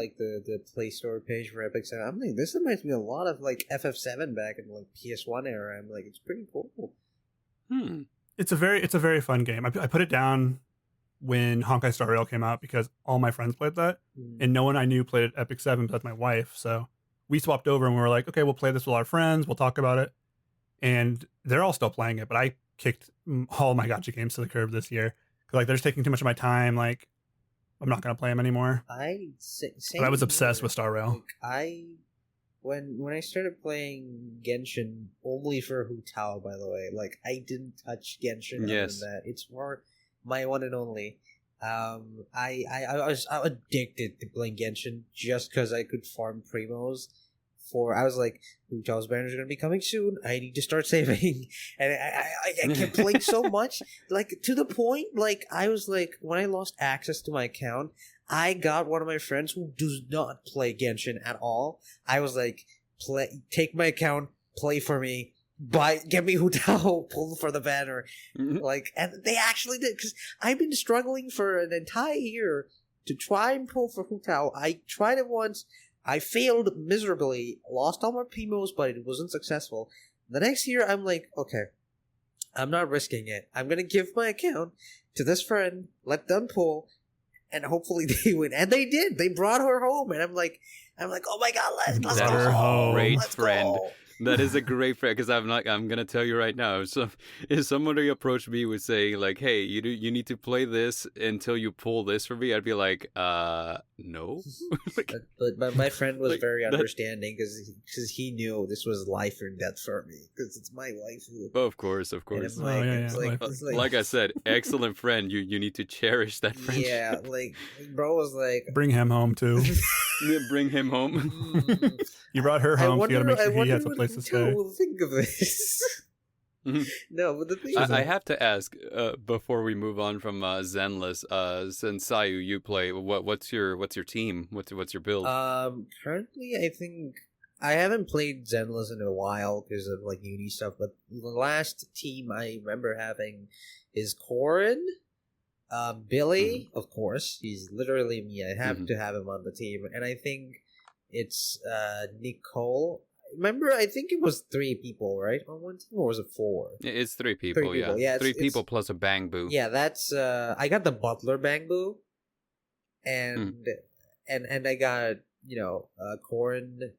Play Store page for Epic 7, I'm like, this reminds me a lot of like FF7 back in like PS1 era. I'm like, it's pretty cool. It's a very fun game. I put it down when Honkai Star Rail came out because all my friends played that, and no one I knew played Epic 7 but my wife. So we swapped over and we were like, okay, we'll play this with our friends. We'll talk about it. And they're all still playing it, but I kicked all my gacha games to the curb this year. Because like they're just taking too much of my time. Like I'm not going to play them anymore. But I was obsessed with Star Rail. Like when I started playing Genshin only for Hu Tao, by the way, like I didn't touch Genshin other than that. It's more my one and only. I was addicted to playing Genshin just because I could farm primos. I was like, Hu Tao's banner is going to be coming soon. I need to start saving, and I kept playing so much, like to the point, like I was like, when I lost access to my account, I got one of my friends who does not play Genshin at all. I was like, take my account, play for me. Get me Hu Tao, pull for the banner. Like, and they actually did, because I've been struggling for an entire year to try and pull for Hu Tao. I tried it once, I failed miserably, lost all my primos, but it wasn't successful. The next year, I'm like, okay, I'm not risking it. I'm gonna give my account to this friend, let them pull, and hopefully they win. And they did. They brought her home, and I'm like, oh my god, let's Brought go her home. Great let's friend. go. That is a great friend, because I'm gonna tell you right now. If somebody approached me with saying like, "Hey, you need to play this until you pull this for me," I'd be like, no. Like, but my friend was like, very that- understanding because he knew this was life or death for me because it's my life. of course, And course. I'm like, yeah, it's yeah, like, life it's Like I said, excellent friend. You need to cherish that friendship. yeah, like bro was like, Bring him home too. Bring him home. You brought her home, so you got to make sure he has a what place to stay. will think of this. Mhm. No, but the thing is, I have to ask before we move on from Zenless. Since Sayu, you play. What's your team? What's your build? currently, I think I haven't played Zenless in a while because of like uni stuff. But the last team I remember having is Corin, Billy, of course. He's literally me. I have to have him on the team, and I think it's Nicole. Remember, I think it was 3 people, right, on one team, or was it 4? It's 3 people. 3 people, yeah, 3 it's- people plus a bang boo. Yeah, that's I got the Butler Bangbu, and I got Corin,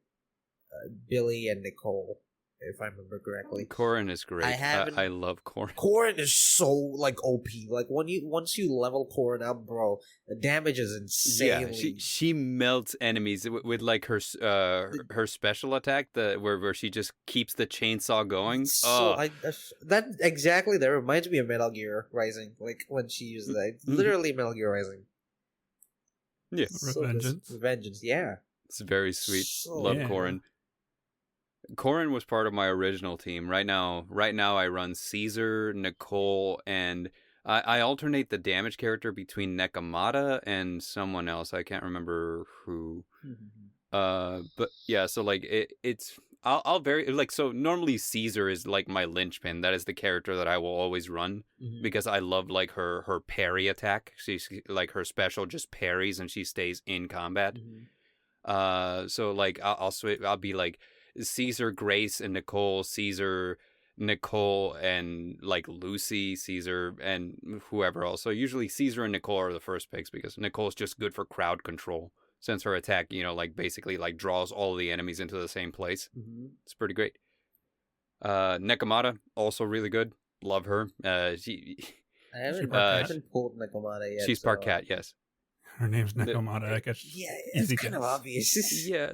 Billy, and Nicole, if I remember correctly. Corin is great. I haven't- I love Corin. Corin is so like OP. Like once you level Corin up, bro, the damage is Yeah, insanely. she melts enemies with like her special attack, where she just keeps the chainsaw going. So that exactly that reminds me of Metal Gear Rising. Like when she used that, literally Metal Gear Rising. Yeah, So Revengeance. Revengeance, yeah. it's very sweet. So- Love Yeah. Corin. Corin was part of my original team. Right now I run Caesar, Nicole, and I alternate the damage character between Nekomata and someone else. I can't remember who. But yeah, so like it's I'll vary, like, so normally Caesar is like my linchpin. That is the character that I will always run because I love like her parry attack. She's like, her special just parries and she stays in combat. So like I'll be like Caesar, Grace, and Nicole. Caesar, Nicole, and like Lucy, Caesar, and whoever else. So usually Caesar and Nicole are the first picks because Nicole's just good for crowd control, since her attack, like basically like draws all the enemies into the same place. It's pretty great. Nekomata, also really good. Love her. I haven't pulled Nekomata yet. She's part cat, yes. Her name's Nekomata. I guess. Yeah, it's Easy kind of guess. obvious. Yeah,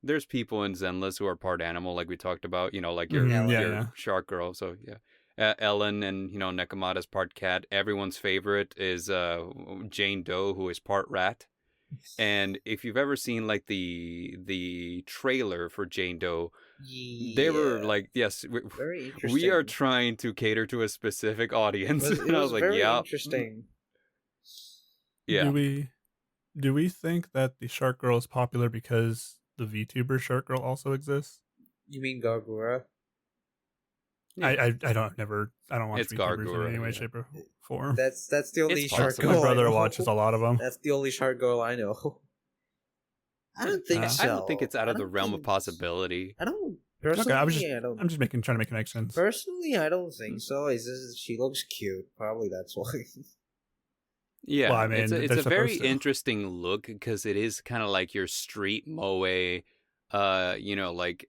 there's people in Zenless who are part animal, like we talked about. Like your Mhm, your yeah. shark girl. So yeah. Ellen and Nekomata's part cat. Everyone's favorite is Jane Doe, who is part rat. And if you've ever seen like the trailer for Jane Doe, they were Yeah, like, yes, very we are interesting. trying to cater to a specific audience. It And I was was like, very yeah, interesting. yeah. Do we think that the Shark Girl is popular because the VTuber Shark Girl also exists? You mean Gargura? Yeah. I don't watch It's VTubers in any Gargura, way, yeah. shape, or form. That's the only It's shark possible. girl. My brother I know. watches a lot of them. That's the only shark girl I know. I don't think so. I don't think it's out I of the don't realm of think- possibility. I don't Okay, personally. I'm just trying to make connections. Personally, I don't think so. It's just she looks cute. Probably that's why. Yeah, Well, I mean, it's a they're very supposed to. interesting look because it is kind of like your street moe, like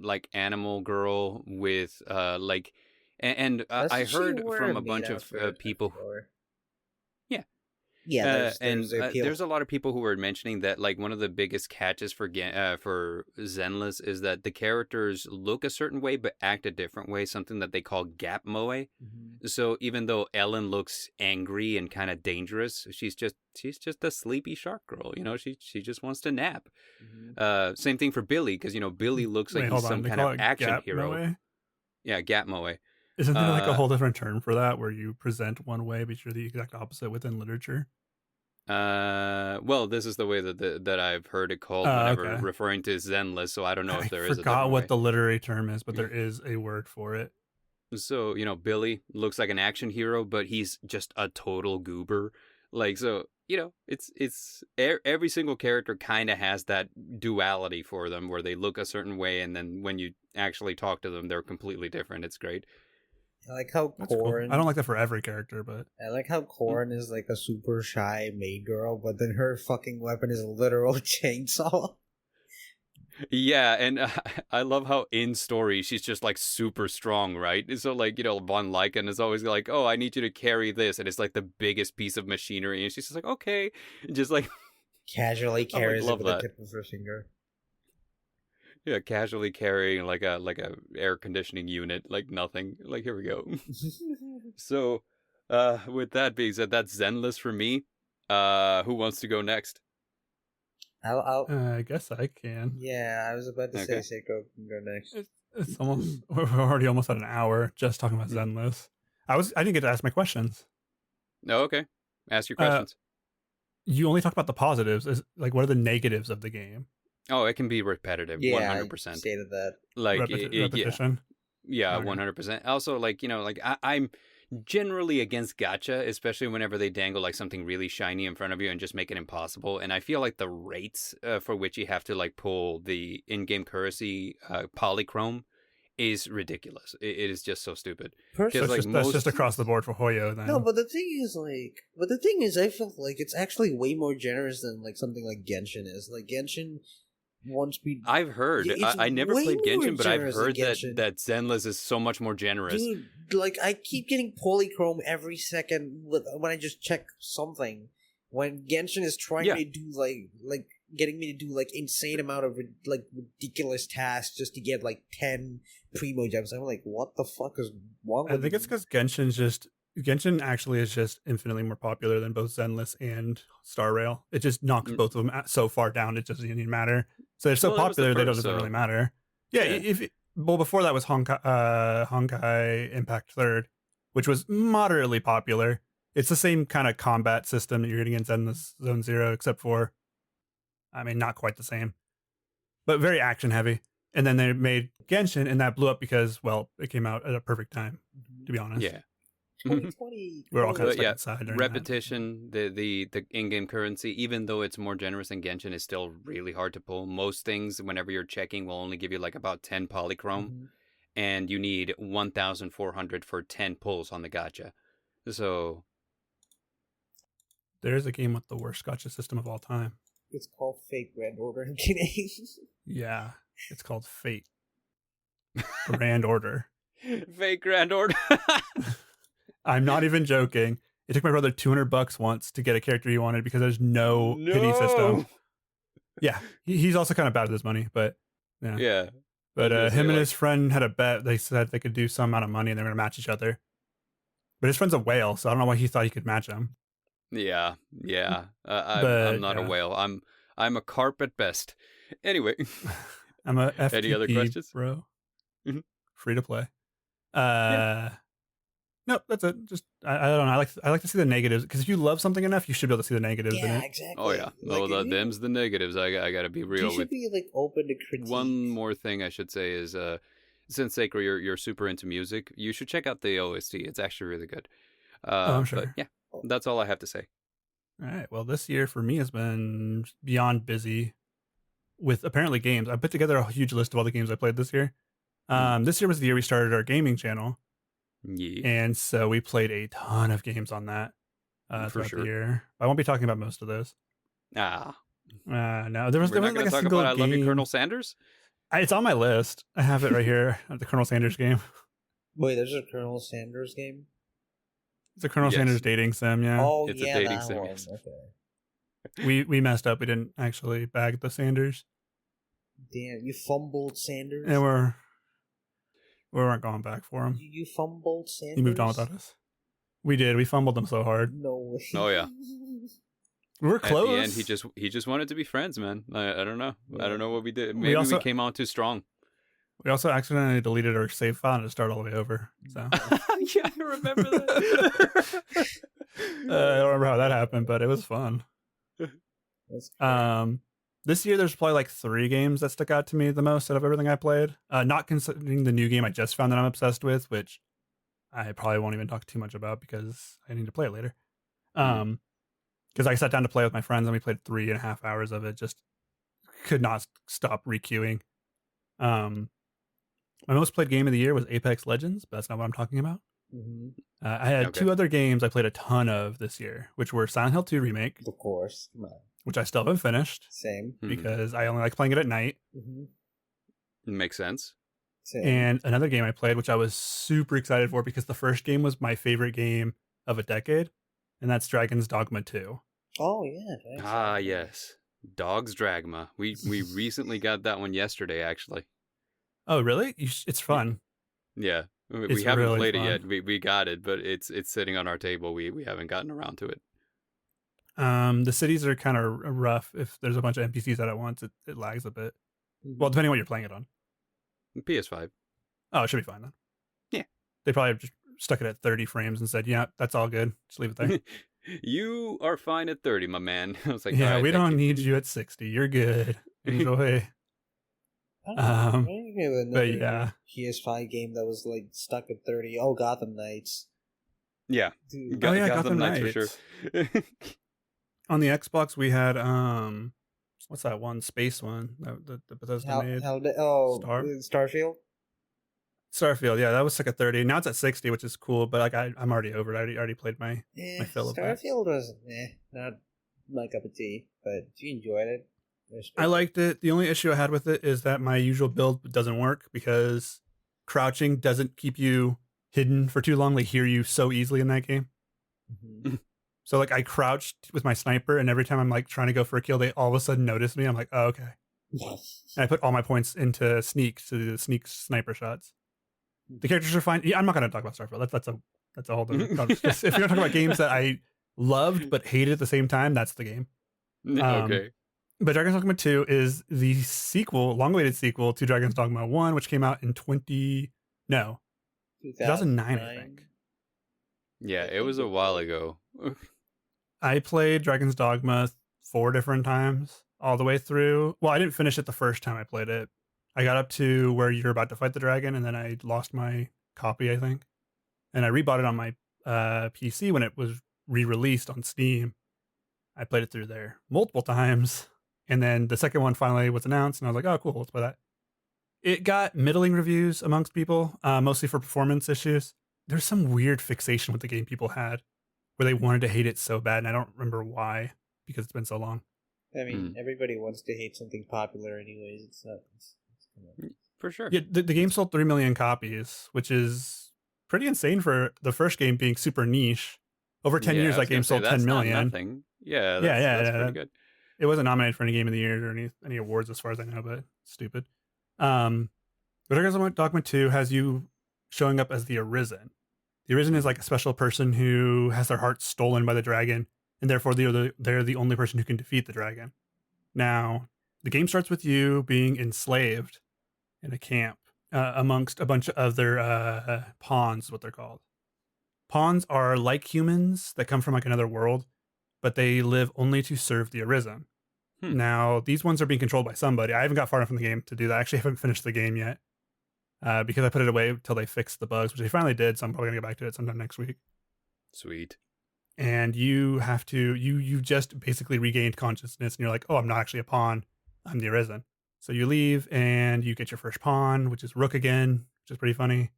like animal girl with like, and That's I what she heard wore from a made bunch out of for people. before. Yeah, Yeah, and there's the appeal. there's a lot of people who were mentioning that like one of the biggest catches for for Zenless is that the characters look a certain way but act a different way, something that they call gap moe. Mhm. So even though Ellen looks angry and kind of dangerous, she's just a sleepy shark girl. She just wants to nap. Mhm. Same thing for Billy, because Billy looks like Wait, he's hold on. some They kind call of it action Gap hero. Moe? Yeah, gap moe. Isn't there like a Uh, whole different term for that where you present one way but you're the exact opposite within literature? Well, this is the way that I've heard it called whenever Okay. referring to Zenless. So I don't know I if there is a forgot different what way. the literary term is, but there is a word for it. So Billy looks like an action hero, but he's just a total goober. Like so, every single character kind of has that duality for them, where they look a certain way, and then when you actually talk to them, they're completely different. It's great. I like how That's cool. Corn. I don't like that for every character, but I like how Corn is like a super shy maid girl, but then her fucking weapon is a literal chainsaw. Yeah, and I love how in story she's just like super strong, right? So like Von Lycan is always like, "Oh, I need you to carry this," and it's like the biggest piece of machinery, and she's just like, "Okay," and just like Casually carries it love with that. the tip of her finger. Yeah, casually carrying like a air conditioning unit, like nothing. Like here we go. So, with that being said, that's Zenless for me. Who wants to go next? I'll I guess I can. yeah, I was about to Okay. say Sacrow can go next. It's almost we're already almost at an hour just talking about Zenless. I didn't get to ask my questions. Oh, okay. Ask your questions. You only talked about the positives. Is like what are the negatives of the game? Oh, it can be repetitive, Yeah, 100%. I stated that. Like Repetition. yeah, Okay. 100%. Also, like like I'm generally against gacha, especially whenever they dangle like something really shiny in front of you and just make it impossible. And I feel like the rates for which you have to like pull the in-game currency polychrome is ridiculous. It is just so stupid. Personally, like, That's just across the board for Hoyo then. no, but the thing is, I feel like it's actually way more generous than like something like Genshin is. Like Genshin wants me. I've heard. Yeah, it's I never way played more Genshin, but I've generous than heard Genshin. that Zenless is so much more generous. Dude, like I keep getting polychrome every second when I just check something. When Genshin is trying Yeah. to do like getting me to do like insane amount of like ridiculous tasks just to get like 10 primo gems, I'm like, what the fuck is wrong with I think it's because Genshin actually is just infinitely more popular than both Zenless and Star Rail. It just knocks both of them so far down it doesn't even matter. So they're so Well, that was the popular they first, doesn't so- really matter. Yeah, Yeah. before that was Honkai Impact Third, which was moderately popular. It's the same kind of combat system that you're getting in Zenless Zone Zero, except for, I mean, not quite the same, but very action heavy. And then they made Genshin, and that blew up because, well, it came out at a perfect time, to be honest. Yeah. 2020. We're all kind of But stuck yeah, inside during repetition, the in-game currency, even though it's more generous than Genshin, is still really hard to pull. Most things, whenever you're checking, will only give you like about 10 polychrome, Mhm. and you need 1,400 for 10 pulls on the gacha. So There's a game with the worst gotcha system of all time. It's called Fake Grand Order. I'm kidding. Yeah, it's called Fate. Grand Order. fake Grand Order. I'm not even joking. It took my brother $200 once to get a character he wanted because there's no pity system. Yeah, he's also kind of bad with his money, but yeah. Yeah. But I was gonna say, him and like- his friend had a bet. They said they could do some amount of money and they're going to match each other. But his friend's a whale, so I don't know why he thought he could match him. Yeah. I'm But not a yeah. whale. I'm a carp at best. Anyway, I'm a FTP, Any other questions? bro. Mhm. Free to play. No, that's it. Just I don't know. I like to see the negatives because if you love something enough, you should be able to see the negatives in Yeah, it. exactly. oh yeah. No, Like, you- them's the negatives. I gotta be you real should with. be like open to critique. One more thing I should say is, since Sacrow, you're super into music, you should check out the OST. It's actually really good. I'm sure. But yeah, that's all I have to say. All right. Well, this year for me has been beyond busy with apparently games. I put together a huge list of all the games I played this year. This year was the year we started our gaming channel. Yeah. And so we played a ton of games on that For throughout sure. the year. I won't be talking about most of those. Ah. No, there We're wasn't not like gonna a talk single about I Love You, game. Colonel Sanders? It's on my list. I have it right here. The Colonel Sanders game. Wait, there's a Colonel Sanders game? It's a Colonel Yes. Sanders dating sim. Yeah, Oh, It's a yeah, dating that sim, one. yes. Okay. we messed up. We didn't actually bag the Sanders, Damn, you fumbled Sanders? and we weren't going back for him. You fumbled Sanders? He moved on without us. We did. We fumbled him so hard. No way. Oh, yeah. We were close. At the end, he just wanted to be friends, man. I don't know. I don't know what we did. Maybe we also- came on too strong. We also accidentally deleted our save file and had to start all the way over. So Yeah, I remember that. I don't remember how that happened, but it was fun. That's great. This year there's probably like 3 games that stuck out to me the most out of everything I played. Not considering the new game I just found that I'm obsessed with, which I probably won't even talk too much about because I need to play it later. Because I sat down to play with my friends and we played 3.5 hours of it. Just could not stop requeuing. My most played game of the year was Apex Legends, but that's not what I'm talking about. Mhm. I had Okay. 2 other games I played a ton of this year, which were Silent Hill 2 Remake, Of course. Come on. which I still haven't finished Same. Mhm. because I only like playing it at night. Mm-hmm. Makes sense. Same. And another game I played, which I was super excited for because the first game was my favorite game of a decade, and that's Dragon's Dogma 2. Oh, yeah. Thanks. Ah, yes. Dog's Dragma. We recently got that one yesterday, actually. Oh, really? It's fun. Yeah. We It's haven't really played fun. it yet. We got it, but it's sitting on our table. We haven't gotten around to it. The cities are kind of rough. If there's a bunch of NPCs out at once, it lags a bit. Mhm. Well, depending on what you're playing it on. PS5. Oh, it should be fine then. Yeah. They probably just stuck it at 30 frames and said, yeah, that's all good. Just leave it there. You are fine at 30, my man. I was like, Yeah, all right, we thank don't you. need you at 60. You're good. Enjoy. I don't know. I Um, think we have but another yeah. PS5 game that was like stuck at 30. Oh, Gotham Knights. Yeah. Dude. Oh, yeah, Gotham Gotham Knights for Knights. sure. On the Xbox, we had what's that one? Space one that the Bethesda made. Starfield? Starfield, yeah, that was stuck at 30. Now it's at 60, which is cool, but like I'm already over it. I already played my Yeah, My fill of that. Starfield was not my cup of tea, but you enjoyed it. I liked it. The only issue I had with it is that my usual build doesn't work because crouching doesn't keep you hidden for too long. They hear you so easily in that game. Mhm. So like I crouched with my sniper, and every time I'm like trying to go for a kill, they all of a sudden notice me. I'm like, oh, okay. And I put all my points into sneak to do the sneak sniper shots. The characters are fine. Yeah, I'm not going to talk about Starfield. That's a whole different. If you're going to talk about games that I loved but hated at the same time, that's the game. Okay. But Dragon's Dogma 2 is the sequel, long-awaited sequel to Dragon's Dogma 1, which came out in 2009, I think. Yeah, it was a while ago. I played Dragon's Dogma 4 different times, all the way through. Well, I didn't finish it the first time I played it. I got up to where you're about to fight the dragon, and then I lost my copy, I think. And I rebought it on my PC when it was re-released on Steam. I played it through there multiple times. And then the second one finally was announced, and I was like, oh, cool, let's play that. It got middling reviews amongst people, mostly for performance issues. There's some weird fixation with the game people had where they wanted to hate it so bad, and I don't remember why, because it's been so long. I mean, everybody wants to hate something popular anyways. It's not... For sure. Yeah, the game sold 3 million copies, which is pretty insane for the first game being super niche. Over 10 years, I was that game gonna say, sold 10 that's not million. nothing. Yeah, Yeah, that's yeah. pretty good. It wasn't nominated for any game of the year or any awards as far as I know, but stupid. Dogma 2 has you showing up as the Arisen. The Arisen is like a special person who has their heart stolen by the dragon, and therefore they're the only person who can defeat the dragon. Now, the game starts with you being enslaved in a camp amongst a bunch of other pawns, is what they're called. Pawns are like humans that come from like another world, but they live only to serve the Arisen. Now, these ones are being controlled by somebody. I haven't got far enough in the game to do that. I actually haven't finished the game yet because I put it away until they fixed the bugs, which they finally did. So I'm probably going to get back to it sometime next week. Sweet. And you have to, you just basically regained consciousness and you're like, oh, I'm not actually a pawn. I'm the Arisen. So you leave and you get your first pawn, which is Rook again, which is pretty funny.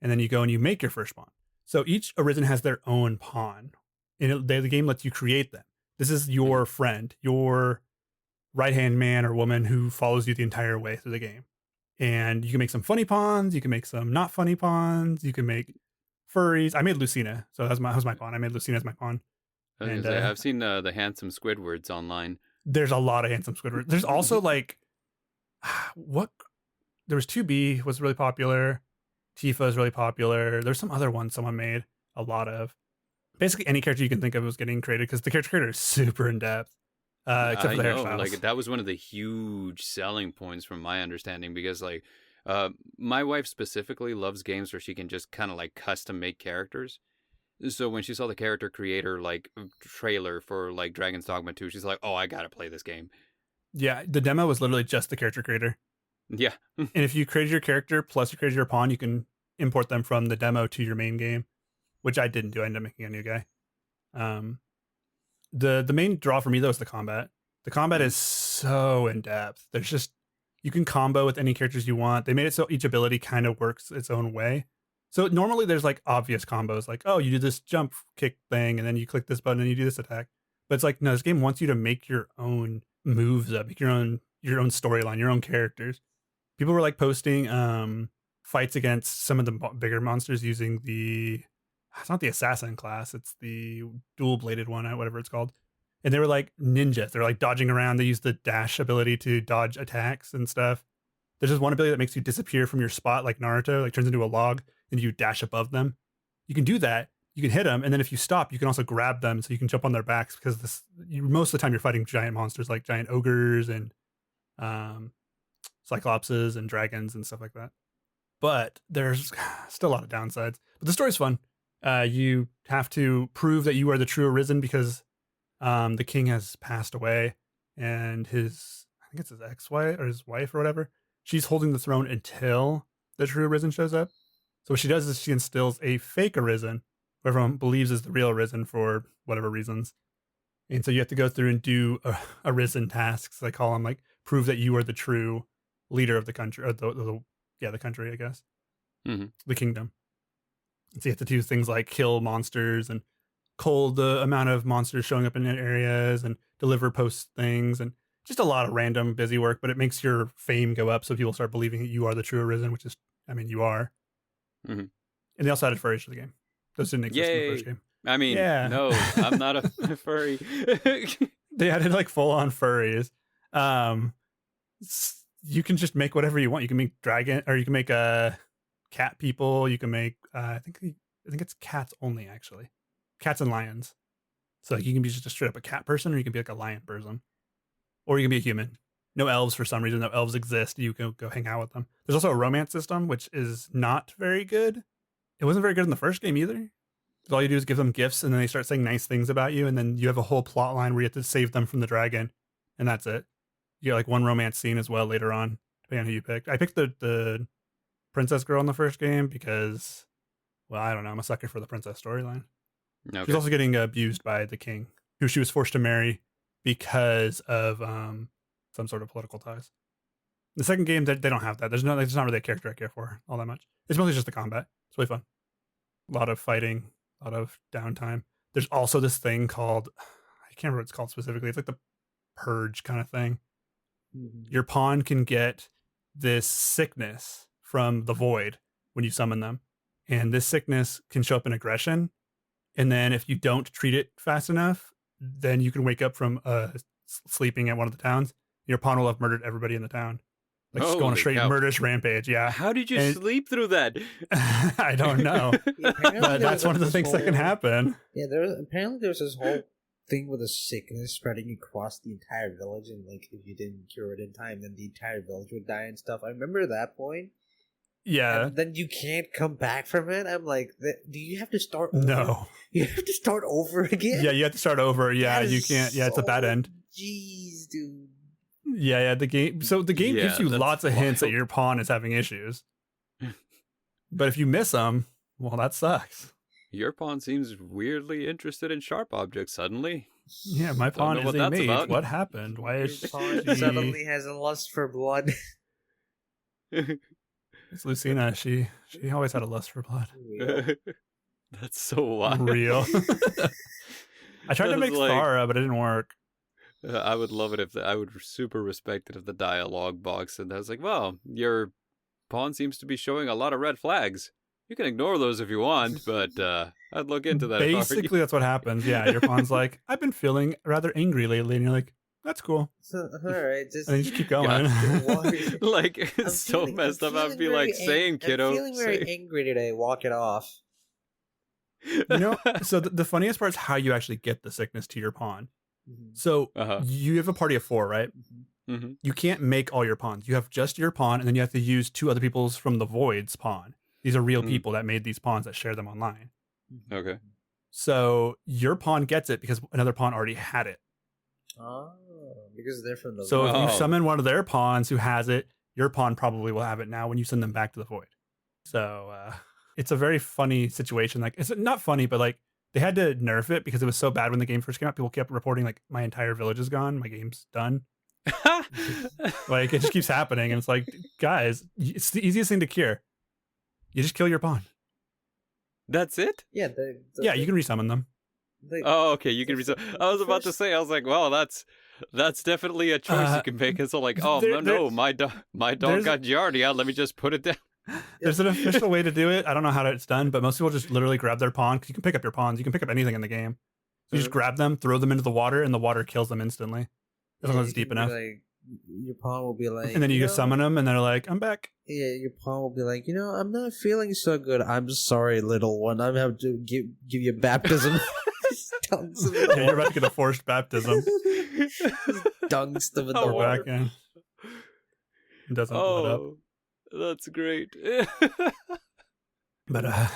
And then you go and you make your first pawn. So each Arisen has their own pawn. And the game lets you create them. This is your friend, your right-hand man or woman who follows you the entire way through the game. And you can make some funny pawns. You can make some not funny pawns. You can make furries. I made Lucina. So that was my pawn. I made Lucina as my pawn. And I've seen the handsome Squidwards online. There's a lot of handsome Squidwards. There's also like, there was 2B was really popular. Tifa is really popular. There's some other ones someone made a lot of. Basically, any character you can think of was getting created because the character creator is super in depth. Except for the hairstyles. Like that was one of the huge selling points from my understanding because like my wife specifically loves games where she can just kind of like custom make characters. So when she saw the character creator like trailer for like Dragon's Dogma 2, she's like, "Oh, I gotta play this game." Yeah, the demo was literally just the character creator. Yeah, and if you created your character plus you created your pawn, you can import them from the demo to your main game. Which I didn't do. I ended up making a new guy. The main draw for me though is the combat. The combat is so in depth. There's just you can combo with any characters you want. They made it so each ability kind of works its own way. So normally there's like obvious combos, like oh you do this jump kick thing and then you click this button and you do this attack. But it's like no, this game wants you to make your own moves up, make your own storyline, your own characters. People were like posting fights against some of the bigger monsters using it's not the assassin class, it's the dual-bladed one, whatever it's called. And they were like ninjas. They're like dodging around. They use the dash ability to dodge attacks and stuff. There's just one ability that makes you disappear from your spot like Naruto, like turns into a log, and you dash above them. You can do that. You can hit them, and then if you stop, you can also grab them so you can jump on their backs because most of the time you're fighting giant monsters like giant ogres and cyclopses and dragons and stuff like that. But there's still a lot of downsides. But the story's fun. You have to prove that you are the true Arisen because the king has passed away and I think it's his ex-wife or his wife or whatever, she's holding the throne until the true Arisen shows up. So what she does is she instills a fake Arisen, who everyone believes is the real Arisen for whatever reasons. And so you have to go through and do Arisen tasks, they call them, like prove that you are the true leader of the country, or the country, I guess. The kingdom. So you have to do things like kill monsters and cull the amount of monsters showing up in areas and deliver post things and just a lot of random busy work, but it makes your fame go up so people start believing that you are the true Arisen, which is, I mean, you are. And they also added furries to the game. Those didn't exist in the first game. I mean, no, I'm not a furry. They added like full-on furries. You can just make whatever you want. You can make dragon, or you can make cat people. You can make I think it's cats only, actually, cats and lions. So like, you can be just straight up a cat person, or you can be like a lion person, or you can be a human. No elves for some reason. No elves exist. You can go hang out with them. There's also a romance system, which is not very good. It wasn't very good in the first game either. All you do is give them gifts, and then they start saying nice things about you, and then you have a whole plot line where you have to save them from the dragon, and that's it. You get like one romance scene as well later on, depending on who you picked. I picked the princess girl in the first game because, well, I don't know. I'm a sucker for the princess storyline. Okay. She's also getting abused by the king, who she was forced to marry because of some sort of political ties. The second game, they don't have that. There's not really a character I care for all that much. It's mostly just the combat. It's really fun. A lot of fighting, a lot of downtime. There's also this thing called, I can't remember what it's called specifically. It's like the purge kind of thing. Your pawn can get this sickness from the void when you summon them. And this sickness can show up in aggression. And then if you don't treat it fast enough, then you can wake up from sleeping at one of the towns. Your pawn will have murdered everybody in the town. Like just going on a Holy straight cow. murderous rampage. Yeah. How did you And- sleep through that? I don't know. Yeah, apparently But that's one of the this things that can whole- happen. Yeah, apparently there's this whole thing with a sickness spreading across the entire village, and like if you didn't cure it in time, then the entire village would die and stuff. I remember that point. Yeah. And then you can't come back from it. I'm like, do you have to start over? No. You have to start over again? Yeah, you have to start over. Yeah, That you is can't. Yeah, it's a bad so- end. Jeez, dude. Yeah, the game. So the game Yeah, gives you that's lots of hints that wild. your pawn is having issues. But if you miss them, well, that sucks. Your pawn seems weirdly interested in sharp objects suddenly. Yeah, my Don't pawn know is what a that's mage. about. What happened? Why is Your pawn she... suddenly has a lust for blood. It's Lucina. She always had a lust for blood. That's so wild. Real. I tried to That make is like- Thara, but it didn't work. I would love it if I would super respect it if the dialogue box and I was like, well, your pawn seems to be showing a lot of red flags. You can ignore those if you want, but I'd look into that. if I were you." Basically, that's what happens. Yeah, your pawn's like, I've been feeling rather angry lately, and you're like, that's cool. So, all right, just And then you just keep going. Walk- like I'm it's so feeling- messed I'm up. I'd feeling be like, very same ang- kiddo. I'm feeling very same." angry today. Walk it off. You know, so the funniest part is how you actually get the sickness to your pawn. So Uh-huh. you have a party of 4, right? hmm You can't make all your pawns. You have just your pawn, and then you have to use 2 other people's from the Void's pawn. These are real Mm. people that made these pawns that share them online. Okay. So your pawn gets it because another pawn already had it. Oh, because they're from the. So if you Oh. summon one of their pawns who has it, your pawn probably will have it now when you send them back to the Void. So it's a very funny situation. Like, it's not funny, but like they had to nerf it because it was so bad when the game first came out. People kept reporting like, my entire village is gone, my game's done. Like, it just keeps happening, and it's like, guys, it's the easiest thing to cure. You just kill your pawn. That's it? yeah, Yeah, you can resummon them. Oh, okay. You can the resume. I was about to first- say. I was like, well, that's definitely a choice you can make. It's like, oh no, my dog there's- got Giardia. Let me just put it down. There's an official way to do it. I don't know how it's done, but most people just literally grab their pawn. 'Cause you can pick up your pawns. You can pick up anything in the game. You just grab them, throw them into the water, and the water kills them instantly. As long as it's deep enough. Like, your pawn will be like, And then you know, just summon them, and they're like, I'm back. Yeah, your pawn will be like, I'm not feeling so good. I'm sorry, little one. I'm have to give you baptism. Dunks them in the Yeah, you're about to get a forced baptism. Dunks them in the Oh, Or water. back in. It doesn't blood up. Oh, that's great. But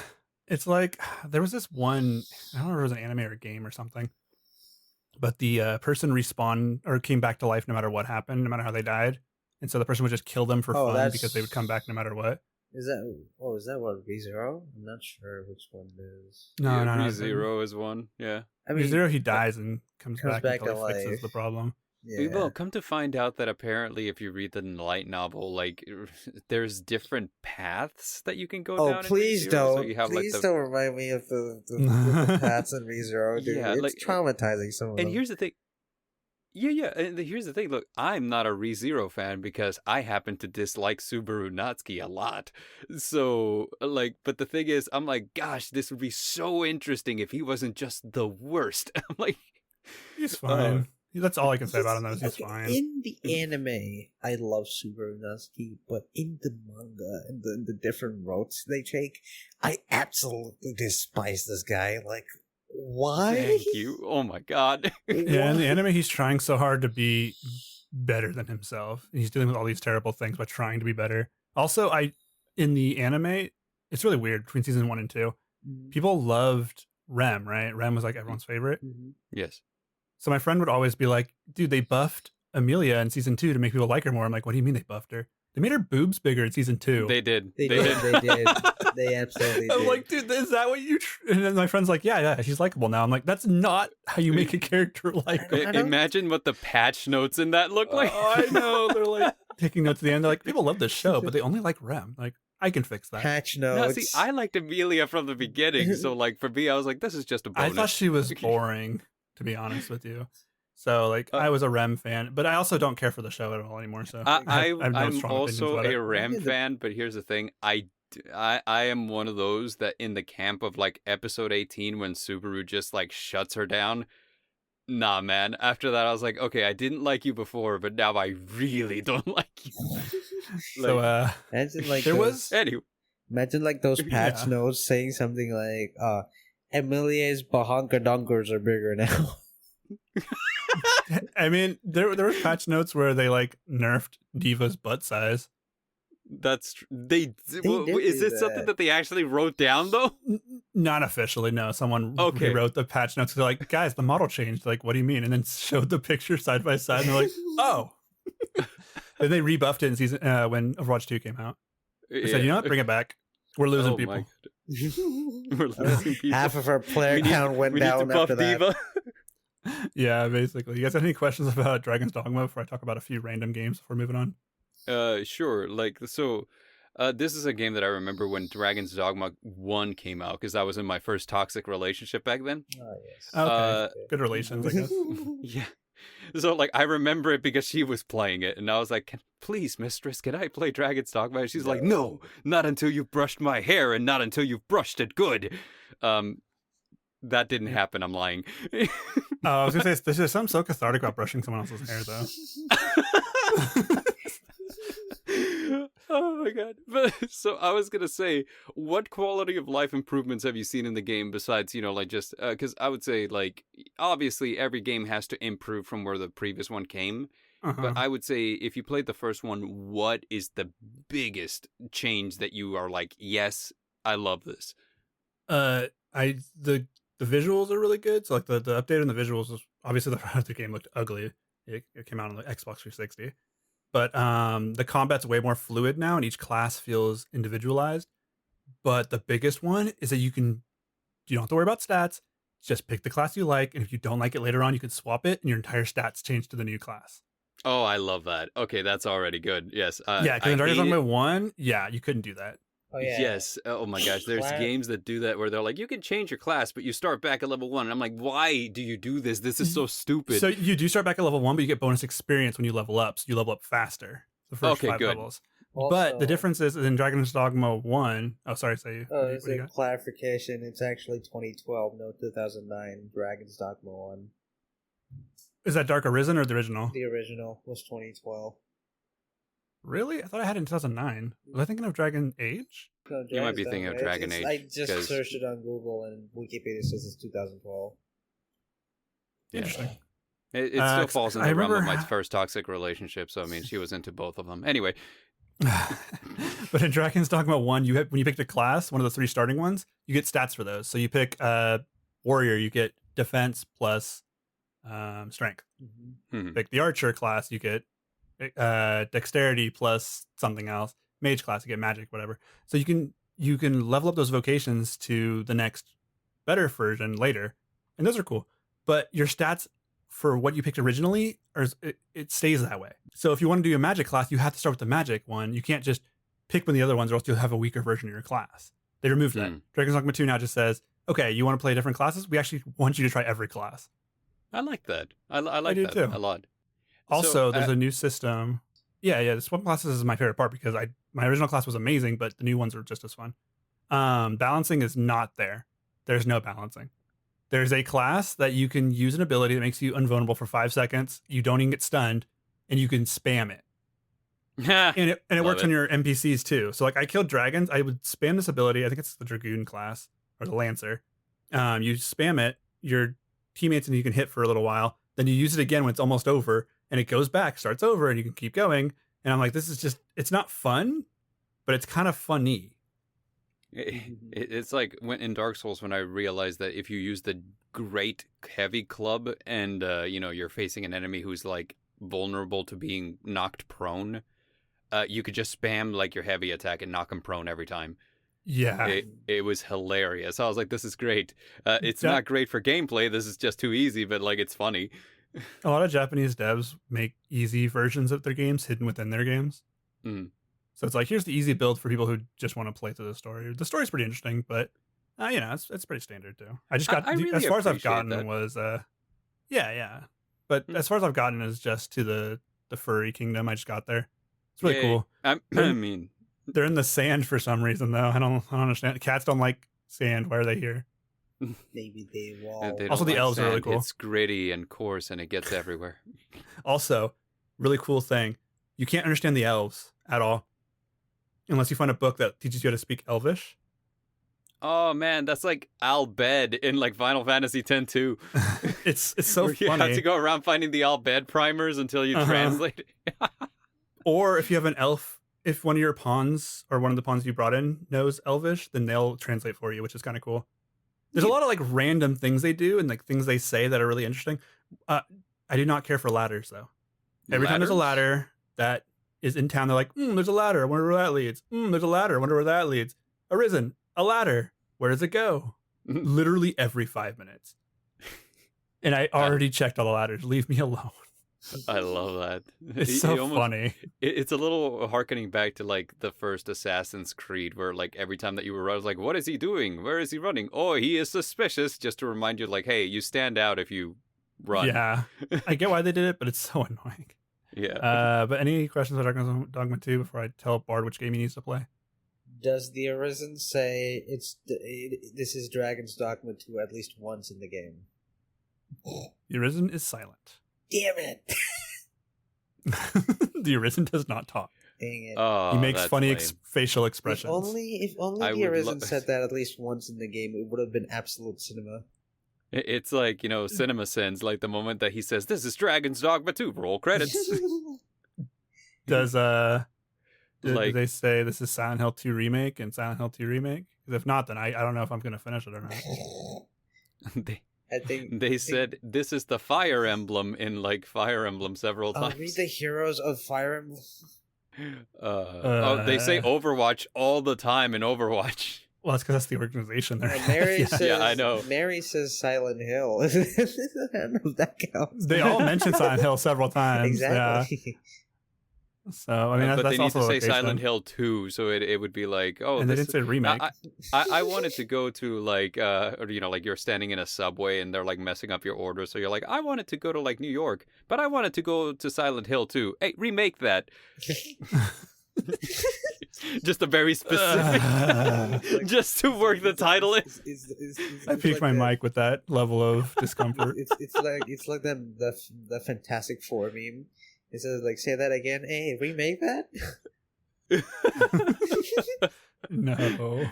it's like, there was this one, I don't know if it was an anime or a game or something, but the person respawned or came back to life no matter what happened, no matter how they died. And so the person would just kill them for Oh, fun that's- because they would come back no matter what. Is that what ReZero? I'm not sure which one it is. No, yeah, no, no. Zero is one. Yeah. I mean, Zero, he dies and comes comes back, back until he to fixes life. the problem. yeah. Well, come to find out that apparently, if you read the light novel, like there's different paths that you can go Oh, down. in please ReZero. don't! So you have Please like the. don't remind me of the paths in ReZero, dude. Yeah, it's like- traumatizing. Some of And them. here's the thing. Yeah. And here's the thing. Look, I'm not a ReZero fan because I happen to dislike Subaru Natsuki a lot. So, like, but the thing is, I'm like, gosh, this would be so interesting if he wasn't just the worst. I'm like, He's fine. That's all I can say about him, though, is he's Okay, fine. In the anime, I love Subaru Natsuki, but in the manga and the different routes they take, I absolutely despise this guy. Like, why? thank you. Oh my God. Yeah, in the Why? anime, he's trying so hard to be better than himself. He's dealing with all these terrible things by trying to be better. Also, in the anime, it's really weird between season 1 and 2. People loved Rem, right? Rem was like everyone's favorite. Mhm. Yes. So my friend would always be like, dude, they buffed Amelia in season 2 to make people like her more. I'm like, what do you mean they buffed her? They made her boobs bigger in season 2. They did. They did. They did. They absolutely I'm did. like, dude, is that what you... And then my friend's like, yeah, she's likable now. I'm like, that's not how you make a character likable. I don't- Imagine what the patch notes in that look like. Oh, I know. They're like taking notes at the end. They're like, people love this show, but they only like Rem. Like, I can fix that. Patch No, notes. see, I liked Amelia from the beginning, so like for me, I was like, this is just a I bonus. thought she was boring, to be honest with you. So, like, Uh, I was a Rem fan, but I also don't care for the show at all anymore. So, I have no I'm strong also opinions a about it. Ram Yeah, the- fan, but here's the thing: I am one of those that in the camp of like episode 18 when Subaru just like shuts her down. Nah, man. After that, I was like, okay, I didn't like you before, but now I really don't like you. So Imagine like there those, was Anyway, imagine like those patch Yeah. notes saying something like, Emilia's bahankadunkers are bigger now. I mean, there were patch notes where they like nerfed Diva's butt size. that's did is do it something that. that they actually wrote down though? Not officially, no. Someone Okay. rewrote the patch notes. They're like, guys, the model changed. Like, what do you mean? And then showed the picture side by side, and they're like, oh. Then they rebuffed it in season when Overwatch 2 came out. They said, you know what? Bring it back. We're losing people. My God. We're losing people. Half of our player We need- count went we need to down buff after that. Diva. Yeah, basically. You guys have any questions about Dragon's Dogma before I talk about a few random games before moving on? Sure. Like, so this is a game that I remember when Dragon's Dogma 1 came out, because I was in my first toxic relationship back then. Oh, yes. Okay. Good relations, I guess. Yeah. So, like, I remember it because she was playing it, and I was like, please, mistress, can I play Dragon's Dogma? And she's like, no, not until you've brushed my hair, and not until you've brushed it good. That didn't happen, I'm lying. I was going to say, there's something so cathartic about brushing someone else's hair, though. Oh my God. But so I was going to say, what quality of life improvements have you seen in the game besides, like just, because I would say, like, obviously every game has to improve from where the previous one came. But I would say if you played the first one, what is the biggest change that you are like, yes, I love this? The visuals are really good. So like the update on the visuals was obviously the game looked ugly. It came out on the Xbox 360. But the combat's way more fluid now, and each class feels individualized. But the biggest one is that you don't have to worry about stats. Just pick the class you like, and if you don't like it later on, you can swap it, and your entire stats change to the new class. Oh, I love that. Okay, that's already good. Yes. Yeah, because in Dragon's Dogma 1, yeah, you couldn't do that. Oh, yeah. Yes. Oh my gosh. There's Class- games that do that where they're like, you can change your class, but you start back at level 1. And I'm like, why do you do this? This is so stupid. So you do start back at level 1, but you get bonus experience when you level up. So you level up faster. The first Okay, 5 good. levels. But the Also- difference is in Dragon's Dogma 1. Oh, sorry, Sayu. Oh, What it's do you a got? clarification. It's actually 2012, no 2009. Dragon's Dogma 1. Is that Dark Arisen or the original? The original was 2012. Really? I thought I had it in 2009. Was I thinking of Dragon Age? No, You might be Dragon's thinking of Dogma. Dragon Age, I just 'cause- searched it on Google and Wikipedia says it's 2012. Yeah. Interesting. It still falls in I the realm of remember- my first toxic relationship. So, I mean, she was into both of them. Anyway. But in Dragon's Dogma 1, when you picked a class, one of the 3 starting ones, you get stats for those. So you pick Warrior, you get defense plus strength. Mhm. Pick the Archer class, you get dexterity plus something else. Mage class, you get magic, whatever. So you can level up those vocations to the next better version later, and those are cool. But your stats for what you picked originally, it stays that way. So if you want to do a magic class, you have to start with the magic one. You can't just pick one of the other ones, or else you'll have a weaker version of your class. They removed that. Dragon's Dogma 2 now just says, okay, you want to play different classes? We actually want you to try every class. I like that. I like do that too. a lot. Also, So, there's a new system. Yeah, the swap classes is my favorite part because my original class was amazing, but the new ones are just as fun. Balancing is not there. There's no balancing. There's a class that you can use an ability that makes you invulnerable for 5 seconds. You don't even get stunned, and you can spam it. And it Love works it. on your NPCs too. So like I killed dragons, I would spam this ability. I think it's the Dragoon class or the Lancer. You spam it, your teammates and you can hit for a little while. Then you use it again when it's almost over, and it goes back, starts over, and you can keep going. And I'm like, this is just, it's not fun, but it's kind of funny. It's like when in Dark Souls when I realized that if you use the great heavy club and you're facing an enemy who's like vulnerable to being knocked prone, you could just spam like your heavy attack and knock him prone every time. Yeah. It was hilarious. I was like, this is great. It's Yeah. not great for gameplay. This is just too easy, but like it's funny. A lot of Japanese devs make easy versions of their games hidden within their games. Mm. So it's like, here's the easy build for people who just want to play through the story. The story's pretty interesting, but it's pretty standard too. I just got I really as far as I've appreciate gotten that. was yeah. But as far as I've gotten is just to the furry kingdom. I just got there. It's really Yay. cool. I mean, They're in the sand for some reason though. I don't understand. Cats don't like sand. Why are they here? Maybe they will. And they Also, don't the like elves are really sand. cool. It's gritty and coarse, and it gets everywhere. Also, really cool thing. You can't understand the elves at all unless you find a book that teaches you how to speak Elvish. Oh man, that's like Al Bhed in like Final Fantasy X too. It's so Where you funny. have to go around finding the Al Bhed primers until you translate it. Or if you have an elf, if one of your pawns or one of the pawns you brought in knows Elvish, then they'll translate for you, which is kind of cool. There's a lot of like random things they do and like things they say that are really interesting. I do not care for ladders though. Every time there's a ladder that is in town, they're like, there's a ladder. I wonder where that leads. There's a ladder. I wonder where that leads. Arisen, a ladder. Where does it go? Literally every 5 minutes. And I already checked all the ladders. Leave me alone. I love that. It's so funny. It's a little harkening back to like the first Assassin's Creed, where like every time that you were running, I was like, what is he doing? Where is he running? Oh, he is suspicious. Just to remind you, like, hey, you stand out if you run. Yeah, I get why they did it, but it's so annoying. Yeah. But any questions about Dogma 2 before I tell Bard which game he needs to play? Does the Arisen say this is Dragon's Dogma 2 at least once in the game? The Arisen is silent. Damn it! The Arisen does not talk. Dang it. Oh, He makes that's funny lame. facial expressions. If only I the would Arisen said that at least once in the game, it would have been absolute cinema. It's like, Cinema Sins, like the moment that he says, this is Dragon's Dogma 2, roll credits. Does do Like- they say this is Silent Hill 2 Remake and Silent Hill 2 Remake? Because if not, then I don't know if I'm going to finish it or not. They said this is the Fire Emblem in like Fire Emblem several Are times. we the heroes of Fire Emblem? They say Overwatch all the time in Overwatch. Well, that's because that's the organization there. And Mary Yeah. says, Yeah, I know. Mary says Silent Hill. I don't know if that counts. They all mention Silent Hill several times. Exactly. Yeah. So, I mean, But that's they need also to say location. Silent Hill 2, so it would be like, oh, And they this didn't say remake. I wanted to go to like or like you're standing in a subway and they're like messing up your order, so you're like, I wanted to go to like New York, but I wanted to go to Silent Hill too. Hey, remake that. Just a very specific, just to work the title in. I peaked my mic with that level of discomfort. It's like the Fantastic Four meme. It says like, say that again. Hey, remake that. No.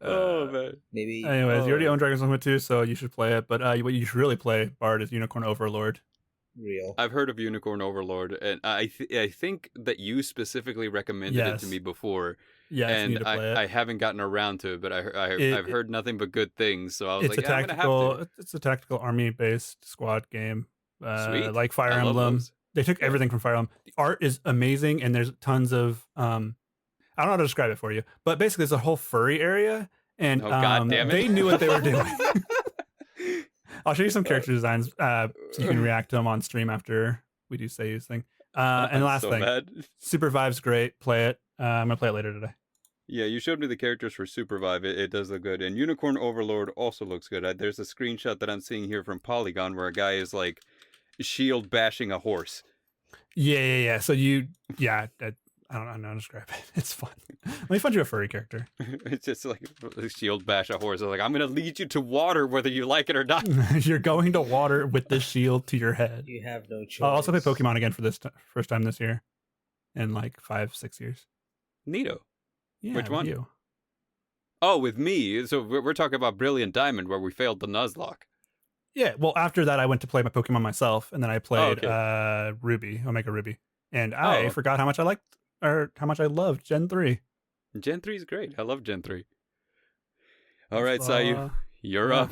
Oh man. Maybe. Anyways, you already own Dragon's Dogma 2, so you should play it. But what you should really play, Bard, is Unicorn Overlord. Real. I've heard of Unicorn Overlord, and I think that you specifically recommended it to Yes. me before, Yes, you need and to play it. I haven't gotten around to it, but I've heard nothing but good things, so I was It's like, a yeah, I'm gonna have tactical. to. It's a tactical army-based squad game. Sweet. Like Fire I love Emblem. those. They took everything from Fire Emblem. The art is amazing, and there's tons of I don't know how to describe it for you, but basically there's a whole furry area, and Oh, God damn it. they knew what they were doing. I'll show you some character designs so you can react to them on stream after we do Sayu's thing. And the last so thing, mad. Super Vive's great. Play it. I'm gonna play it later today. Yeah, you showed me the characters for Supervive. It does look good, and Unicorn Overlord also looks good. There's a screenshot that I'm seeing here from Polygon where a guy is like shield bashing a horse. Yeah. So I don't know how to describe it. It's fun. Let me find you a furry character. It's just like shield bash a horse. I was like, I'm gonna lead you to water whether you like it or not. You're going to water with the shield to your head. You have no choice. I'll also play Pokemon again for this first time this year, in like 5-6 years. Neato. Yeah, Which with one? You. Oh, with me. So we're talking about Brilliant Diamond where we failed the Nuzlocke. Yeah. Well, after that, I went to play my Pokemon myself, and then I played okay. Ruby, Omega Ruby, and I forgot how much I liked or how much I loved Gen 3. Gen 3 is great. I love Gen 3. All right, Sayu, you're yeah. up.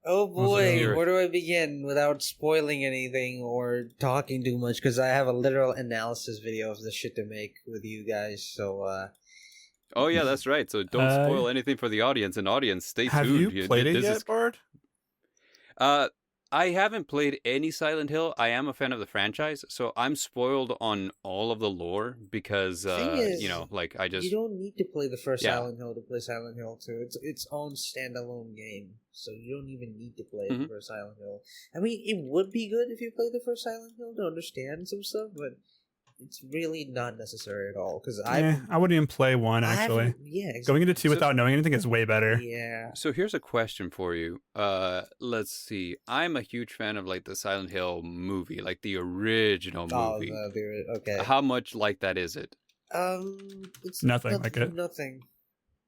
Oh boy, Zero. where do I begin without spoiling anything or talking too much? Because I have a literal analysis video of the shit to make with you guys. So, Oh yeah, that's right. So don't spoil anything for the audience. And audience, stay Have tuned. you played it yet, Bard? I haven't played any Silent Hill. I am a fan of the franchise, so I'm spoiled on all of the lore because Thing is, like I just you don't need to play the first Yeah. Silent Hill to play Silent Hill 2. It's its own standalone game, so you don't even need to play Mhm. the first Silent Hill. I mean, it would be good if you played the first Silent Hill to understand some stuff, but it's really not necessary at all because I wouldn't even play 1 actually. Exactly. Going into 2 without knowing anything is way better. Yeah. So here's a question for you. Let's see. I'm a huge fan of like the Silent Hill movie, like the original movie. Okay. How much like that is it? It's nothing like it. Nothing.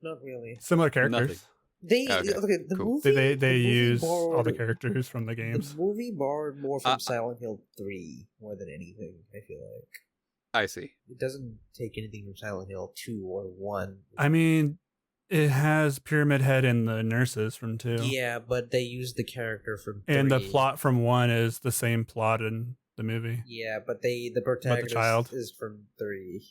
Not really. Similar characters. Nothing. The cool. movie They use all the characters from the games. The movie borrowed more from Silent Hill 3 more than anything, I feel like. I see. It doesn't take anything from Silent Hill 2 or 1. I mean, it has Pyramid Head and the nurses from 2. Yeah, but they used the character from 3. And the plot from 1 is the same plot in the movie. Yeah, but the protagonist child is from 3.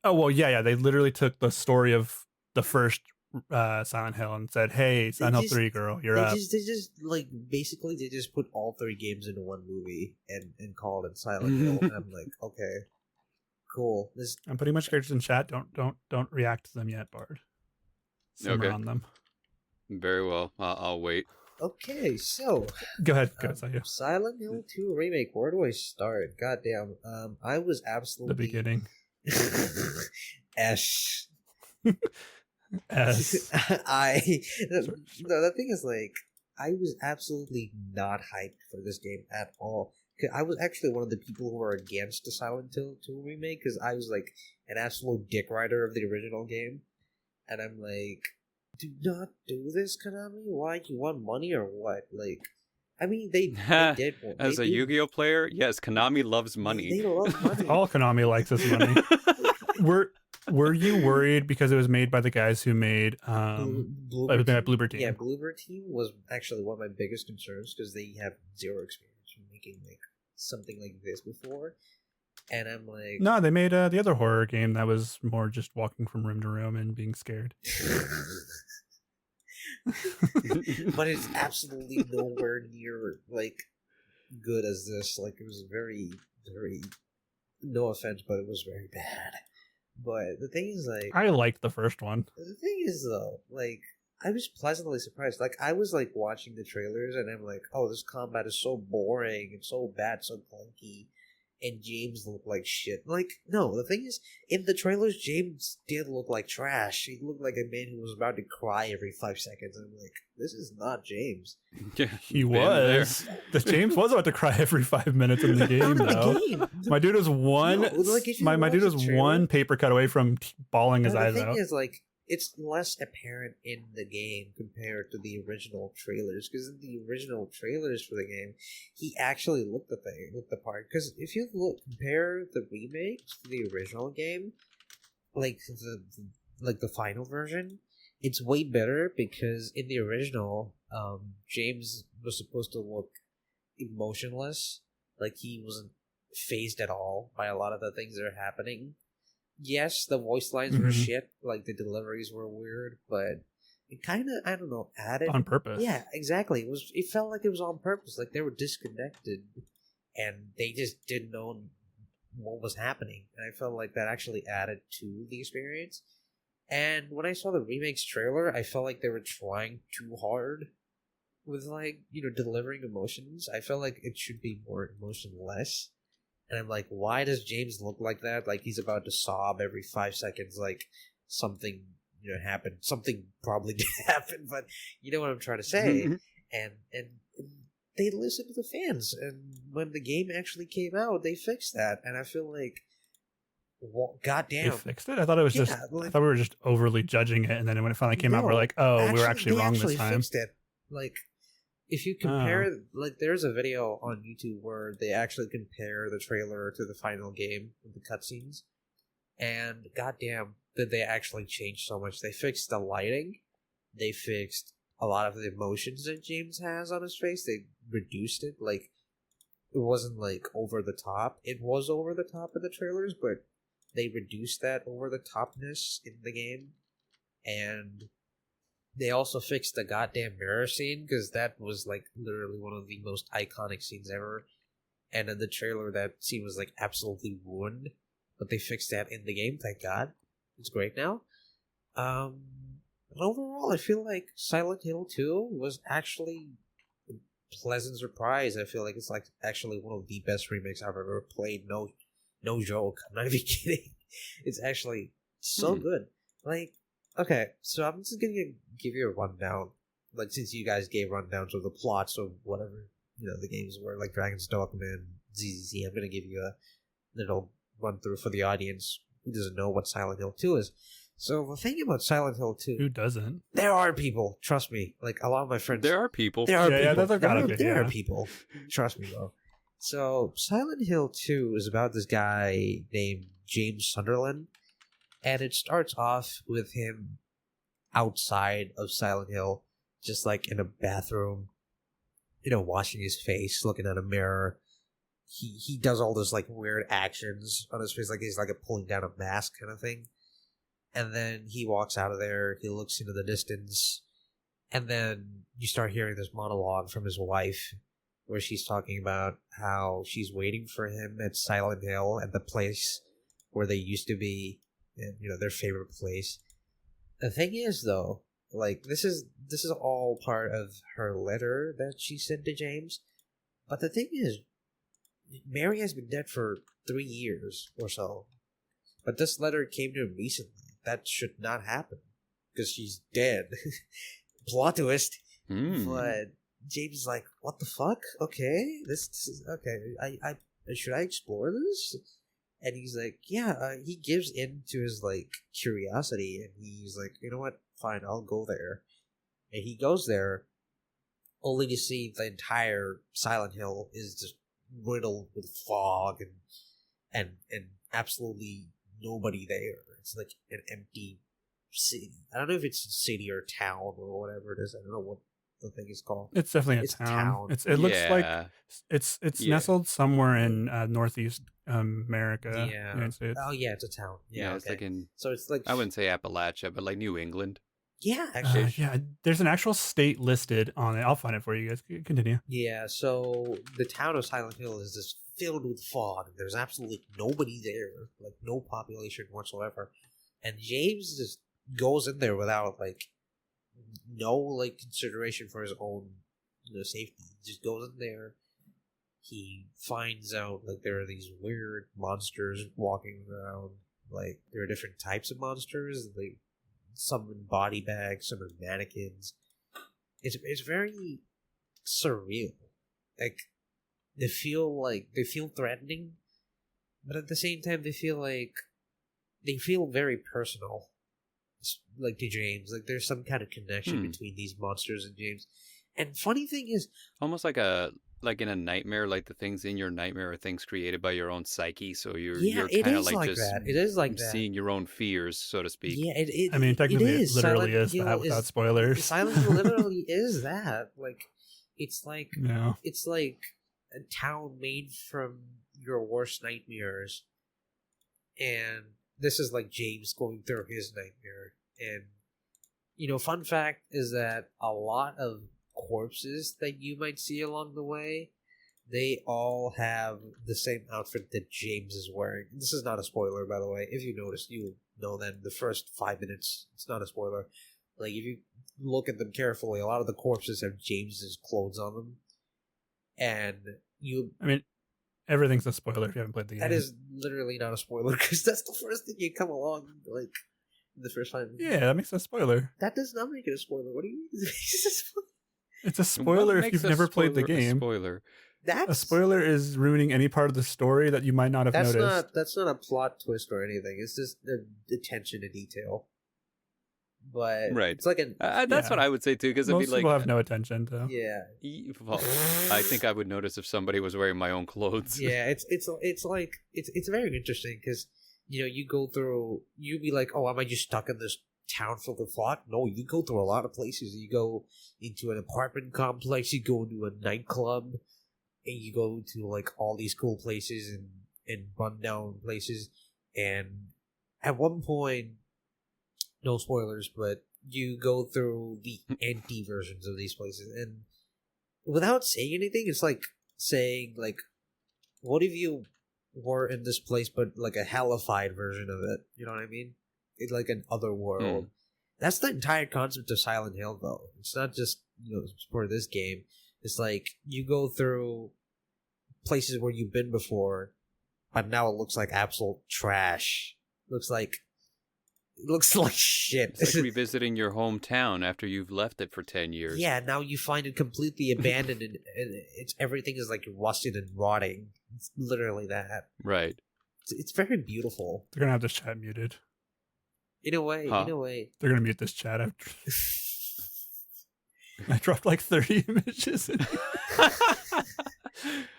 Oh, well, yeah. They literally took the story of the first Silent Hill and said, hey, Silent Hill 3, girl, you're up. They just basically they just put all 3 games into one movie and called it Silent Hill. And I'm like, okay, cool. I'm putting much characters in chat. Don't react to them yet, Bard. Simmer on them. Very well. I'll wait. Okay, so go ahead, Sayu. Silent Hill 2 remake. Where do I start? Goddamn. I was absolutely the beginning. S. S. The thing is, I was absolutely not hyped for this game at all. I was actually one of the people who were against the Silent Hill 2 remake because I was an absolute dick rider of the original game, and I'm like, do not do this, Konami. Why? You want money or what? I mean, they did. As a Yu-Gi-Oh player, yes, Konami loves money. They love money. All Konami likes is money. Were you worried because it was made by the guys who made Bloober Team? Yeah, Bloober Team was actually one of my biggest concerns because they have zero experience from making something like this before, and I'm like, no, they made the other horror game that was more just walking from room to room and being scared. But it's absolutely nowhere near good as this. It was very, very, no offense, but it was very bad. But the thing is, I liked the first one. The thing is, though, I was pleasantly surprised. I was watching the trailers, and I'm like, oh, this combat is so boring and so bad, so clunky, and James looked like shit. No, the thing is, in the trailers, James did look like trash. He looked like a man who was about to cry every 5 seconds. And I'm like, this is not James. Yeah, he was. The James was about to cry every 5 minutes in the game, though. My dude was my dude was one paper cut away from bawling his eyes out. The thing is, it's less apparent in the game compared to the original trailers, because in the original trailers for the game, he actually looked the part. Because if you compare the remake to the original game, the final version, it's way better because in the original, James was supposed to look emotionless, he wasn't phased at all by a lot of the things that are happening. Yes, the voice lines were shit, the deliveries were weird, but it kind of, I don't know, added on purpose. Yeah, exactly. It felt like it was on purpose, they were disconnected, and they just didn't know what was happening. And I felt like that actually added to the experience. And when I saw the remake's trailer, I felt like they were trying too hard with delivering emotions. I felt like it should be more emotionless. And I'm like, why does James look like that? He's about to sob every 5 seconds, something, happened. Something probably did happen, but you know what I'm trying to say. And they listened to the fans. And when the game actually came out, they fixed that. And I feel like, goddamn. They fixed it? I thought it was I thought we were just overly judging it. And then when it finally came out, we're like, oh, we were actually wrong this time. Fixed it. If you compare, there's a video on YouTube where they actually compare the trailer to the final game with the cutscenes, and goddamn, did they actually change so much? They fixed the lighting, they fixed a lot of the emotions that James has on his face. They reduced it, it wasn't over the top. It was over the top in the trailers, but they reduced that over the topness in the game, and they also fixed the goddamn mirror scene, because that was literally one of the most iconic scenes ever. And in the trailer, that scene was absolutely ruined. But they fixed that in the game, thank God. It's great now. But overall, I feel like Silent Hill 2 was actually a pleasant surprise. I feel like it's actually one of the best remakes I've ever played. No no joke. I'm not even kidding. It's actually so good. Like, okay, so I'm just gonna give you a rundown. Like, since you guys gave rundowns of the plots of whatever, the games were, like Dragon's Dogma and ZZZ, I'm gonna give you a little run through for the audience who doesn't know what Silent Hill 2 is. So the thing about Silent Hill 2, Who doesn't? there are people, trust me. Like, a lot of my friends, There are people. there are Yeah, people. there's gotta be, There are yeah. people. Trust me, bro. So Silent Hill 2 is about this guy named James Sunderland, and it starts off with him outside of Silent Hill, just like in a bathroom, washing his face, looking at a mirror. He does all those like weird actions on his face, like he's like pulling down a mask kind of thing. And then he walks out of there, he looks into the distance, and then you start hearing this monologue from his wife where she's talking about how she's waiting for him at Silent Hill, at the place where they used to be, and their favorite place. The thing is, though, like this is all part of her letter that she sent to James. But the thing is, Mary has been dead for 3 years or so. But this letter came to him recently. That should not happen because she's dead. Plot twist. But James is like, what the fuck? Okay, this is okay. I should I explore this? And he's like, yeah. He gives in to his like curiosity, and he's like, you know what? Fine, I'll go there. And he goes there, only to see the entire Silent Hill is just riddled with fog and absolutely nobody there. It's like an empty city. I don't know if it's a city or town or whatever it is. I don't know what the thing is called. It's definitely It's a town. town. It looks like it's nestled somewhere in northeast America. Yeah. United States. Oh yeah, it's a town. Yeah, It's like in, so it's like I wouldn't say Appalachia, but like New England. yeah, actually. Yeah, there's an actual state listed on it. I'll find it for you guys. Continue. Yeah, so the town of Silent Hill is just filled with fog. There's absolutely nobody there, like no population whatsoever. And James just goes in there without like no like consideration for his own safety. He just goes in there. He finds out like there are these weird monsters walking around. Like there are different types of monsters. Like some in body bags, some in mannequins. It's very surreal. Like they feel threatening, but at the same time they feel very personal. Like to James, like there's some kind of connection between these monsters and James. And funny thing is, almost like in a nightmare, like the things in your nightmare are things created by your own psyche. So you're kind of like just that. It is like that. Seeing your own fears, so to speak. Yeah, I mean, technically, it literally Silent is Hill that without spoilers. Silent Hill literally is that. Like, it's like No. it's like a town made from your worst nightmares, and this is like James going through his nightmare. And fun fact is that a lot of corpses that you might see along the way, they all have the same outfit that James is wearing. This is not a spoiler, by the way. If you notice, you know that in the first 5 minutes, it's not a spoiler. Like, if you look at them carefully, a lot of the corpses have James's clothes on them. And I mean, everything's a spoiler if you haven't played the game. that is literally not a spoiler, because that's the first thing you come along, like, in the first 5 minutes. Yeah, that makes it a spoiler. That does not make it a spoiler. What do you mean? It's a spoiler if you've never played the game. Spoiler. A spoiler is ruining any part of the story that you might not have noticed. That's not a plot twist or anything. It's just the attention to detail. But right, it's like that's what I would say too. Because most people have no attention to. Yeah. Well, I think I would notice if somebody was wearing my own clothes. Yeah, it's like it's very interesting because you go through, you be like, oh, am I just stuck in this town filled with fog? No, you go through a lot of places. You go into an apartment complex, you go into a nightclub, and you go to like all these cool places and rundown places. And at one point, no spoilers, but you go through the anti versions of these places, and without saying anything, it's like saying like, what if you were in this place but like a hellified version of it? You know what I mean? It's like an other world. That's the entire concept of Silent Hill, though. It's not just for this game. It's like you go through places where you've been before, but now it looks like absolute trash. Looks like shit. It's like revisiting your hometown after you've left it for 10 years. Yeah, now you find it completely abandoned and everything is like rusted and rotting. It's literally that. Right. It's very beautiful. They're gonna have this chat muted. In a way. They're gonna mute this chat after. I dropped like 30 images.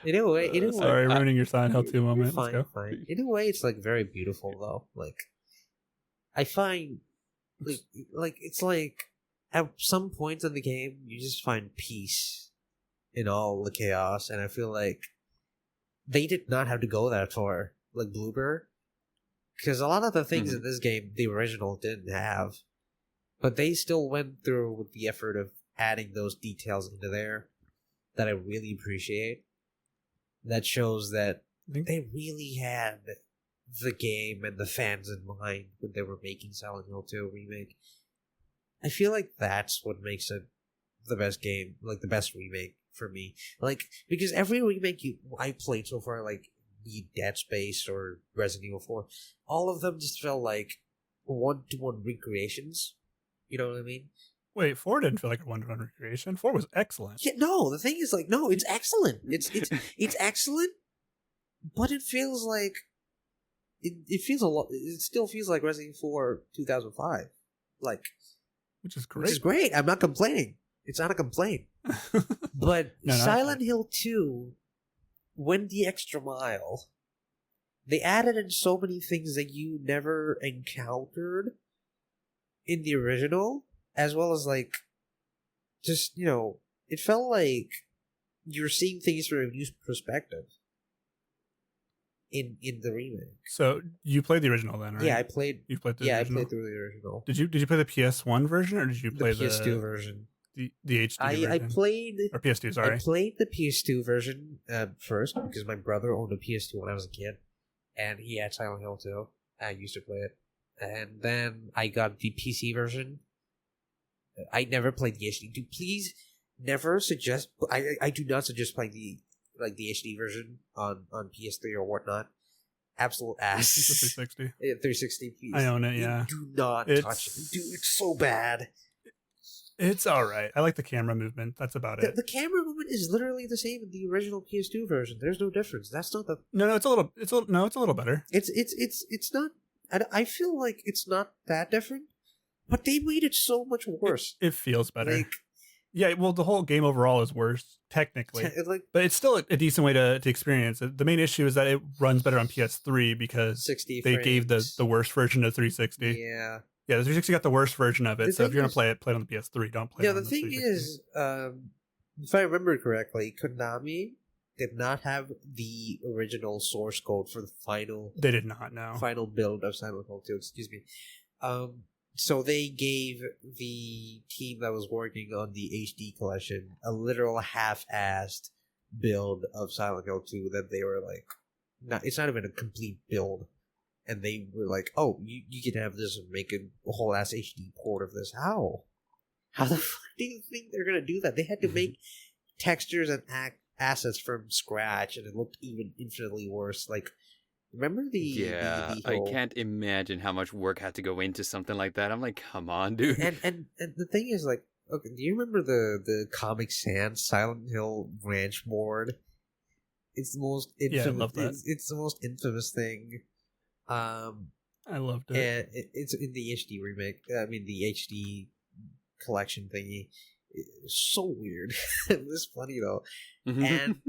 In a way. Sorry, ruining your Silent Hill 2 moment. Fine, Let's go. fine. In a way, it's like very beautiful though. Like, I find, like it's like at some points in the game, you just find peace in all the chaos, and I feel like they did not have to go that far, like Bloober, because a lot of the things in this game, the original didn't have, but they still went through with the effort of adding those details into there that I really appreciate. That shows that they really had the game and the fans in mind when they were making Silent Hill 2 Remake. I feel like that's what makes it the best game, like the best remake for me. Like, because every remake I played so far, like be Dead Space or Resident Evil 4, all of them just felt like one-to-one recreations. You know what I mean? Wait, 4 didn't feel like a one-to-one recreation. 4 was excellent. Yeah, no, the thing is, like, no, it's excellent. It's excellent, but it feels like it feels a lot. It still feels like Resident Evil 4 2005, like, which is great. Which is great. I'm not complaining. It's not a complaint. But Silent Hill 2 went the extra mile. They added in so many things that you never encountered in the original, as well as, like, just, you know, it felt like you're seeing things from a new perspective in the remake. So you played the original then, right? Yeah, I played. You played the original? I played through the original. Did you play the PS1 version, or did you play the PS2 version? The HD version? I played... Or PS2, sorry. I played the PS2 version first, because my brother owned a PS2 when I was a kid, and he had Silent Hill 2. I used to play it. And then I got the PC version. I never played the HD. Please never suggest... I do not suggest playing the HD version on PS3 or whatnot. Absolute ass. The 360. 360 piece. I own it, yeah. Do not touch it. Dude, it's so bad. It's alright. I like the camera movement. That's about it. The camera movement is literally the same in the original PS2 version. There's no difference. That's not the... No, it's a little better. It's not... I feel like it's not that different, but they made it so much worse. It feels better. Like, yeah, well, the whole game overall is worse, technically. But it's still a decent way to experience it. The main issue is that it runs better on PS3 because 60 they frames. gave the worst version of 360. Yeah. Yeah, the 360 got the worst version of it, so if you're going to play it on the PS3, don't play it on the 360. Yeah, the thing is, if I remember correctly, Konami did not have the original source code for the final... They did not, no. Final build of Silent Hill 2, excuse me. So they gave the team that was working on the HD collection a literal half-assed build of Silent Hill 2 that they were like... it's not even a complete build. And they were like, oh, you can have this and make a whole ass HD port of this. How? How the fuck do you think they're going to do that? They had to make textures and assets from scratch, and it looked even infinitely worse. Like, remember the... Yeah, the whole... I can't imagine how much work had to go into something like that. I'm like, come on, dude. And the thing is, like, okay, do you remember the Comic Sans Silent Hill branch board? It's the most infamous... Yeah, I love that. It's the most infamous thing. I loved it. And it's in the HD remake. I mean, the HD collection thingy. It's so weird. It was funny though. And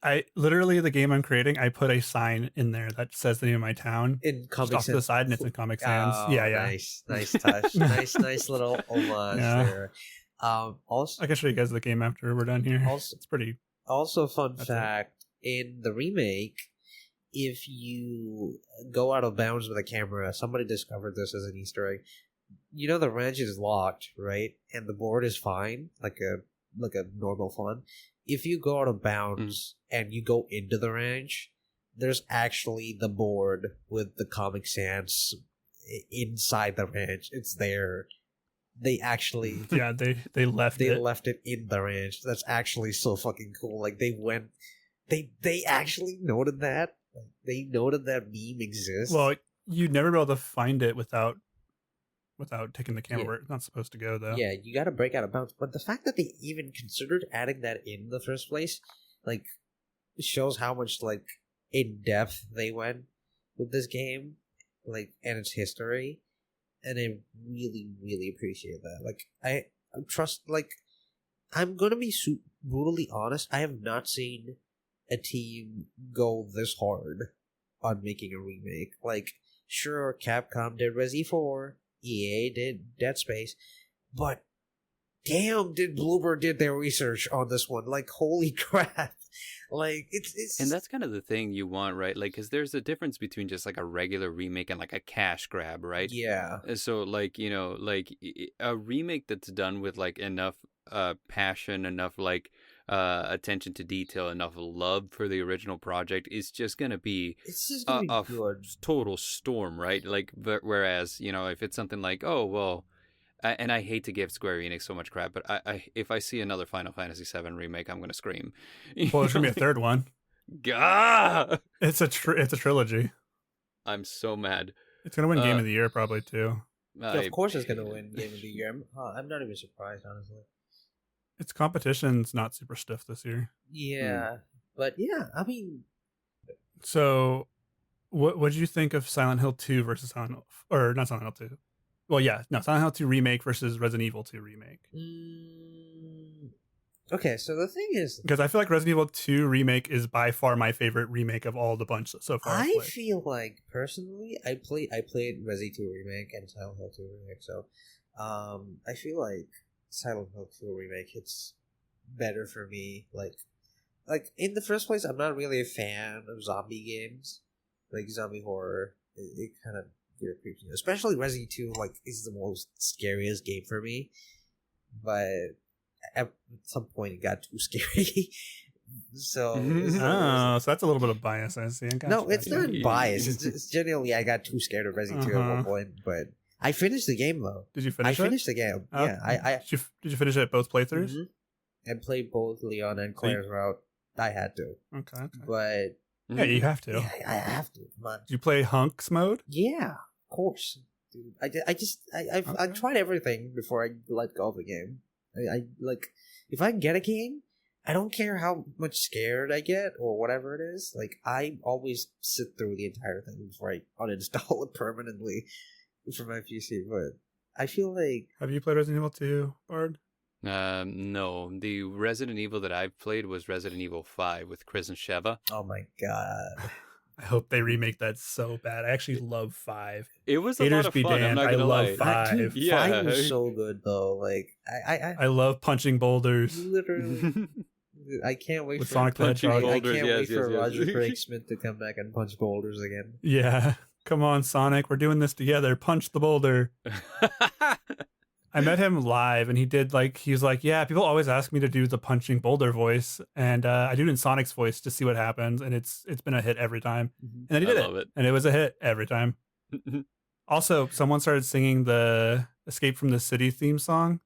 I literally, the game I'm creating, I put a sign in there that says the name of my town in Comic Sans off to the side, and it's in Comic Sans. Oh, yeah. Nice touch. nice little homage there. Also, I can show you guys the game after we're done here. Also, it's pretty. Also, fun fact: in the remake, if you go out of bounds with a camera, somebody discovered this as an Easter egg. You know the ranch is locked, right? And the board is fine, like a normal fun. If you go out of bounds and you go into the ranch, there's actually the board with the Comic Sans inside the ranch. It's there. They actually they left it in the ranch. That's actually so fucking cool. Like they actually noted that. Like, they know that meme exists. Well, you'd never be able to find it without taking the camera Yeah. where it's not supposed to go, though. Yeah, you gotta break out of bounds. But the fact that they even considered adding that in the first place, like, shows how much, like, in depth they went with this game, like, and its history. And I really, really appreciate that. Like, I trust, like, I'm gonna be brutally honest. I have not seen a team go this hard on making a remake. Like, sure, Capcom did Resi 4, EA did Dead Space, but damn, did Bloober did their research on this one. Like, holy crap. Like, it's And that's kind of the thing you want, right? Like, because there's a difference between just like a regular remake and like a cash grab, right? yeah. So, like, you know, like a remake that's done with like enough passion, enough like attention to detail, enough love for the original project is just gonna be It's just gonna be good. total storm, right? Like, whereas, you know, if it's something like, oh well. And I hate to give Square Enix so much crap, but I if I see another Final Fantasy VII remake, I'm gonna scream. Well, there's gonna be a third one. Gah! It's a trilogy. I'm so mad. It's gonna win Game of the Year probably too. Yeah, of course, it's gonna win Game of the Year. I'm not even surprised, honestly. Its competition's not super stiff this year. Yeah, but yeah, I mean, So, what did you think of Silent Hill 2 versus Silent Hill, or not Silent Hill 2? Well, yeah, no, Silent Hill 2 remake versus Resident Evil 2 remake. okay. So the thing is, Because I feel like Resident Evil 2 remake is by far my favorite remake of all the bunch so far. I feel like personally, I played Resi 2 remake and Silent Hill 2 remake. So, I feel like Silent Hill 2 remake hits better for me. Like in the first place, I'm not really a fan of zombie games, like zombie horror. It kind of creeps me, especially Resi 2. Like, is the most scariest game for me, but at some point it got too scary. So so that's a little bit of bias, I see. no, it's not bias. It's genuinely I got too scared of Resi 2 at one point, but I finished the game though. Did you finish it? I finished the game. Oh, Yeah, did you finish it at both playthroughs? And played both Leon and Claire's route. I had to, Okay. but Yeah, you have to. yeah, I have to. Come on. Did you play Hunks mode? Yeah, of course, dude. I've tried everything before I let go of the game. I like, if I get a game, I don't care how much scared I get or whatever it is. Like, I always sit through the entire thing before I uninstall it permanently from my PC. But I feel like, Have you played Resident Evil 2, Bard? No, the Resident Evil that I've played was Resident Evil 5 with Chris and Sheva. oh my god, I hope they remake that so bad. I actually love 5. It was a Haters lot of be fun. I'm damned. not I gonna love lie. 5. Dude, Yeah. 5 was so good though. Like, I love punching boulders. literally. I can't wait With for Sonic the punching Hedgehog. I boulders, can't yes, wait for yes, yes. Roger Craig Smith to come back and punch boulders again. Yeah. Come on, Sonic. We're doing this together. Punch the boulder. I met him live, and he was like, yeah, people always ask me to do the punching boulder voice, and I do it in Sonic's voice to see what happens, and it's been a hit every time. And then he did love it. and it was a hit every time. Also, someone started singing the Escape from the City theme song,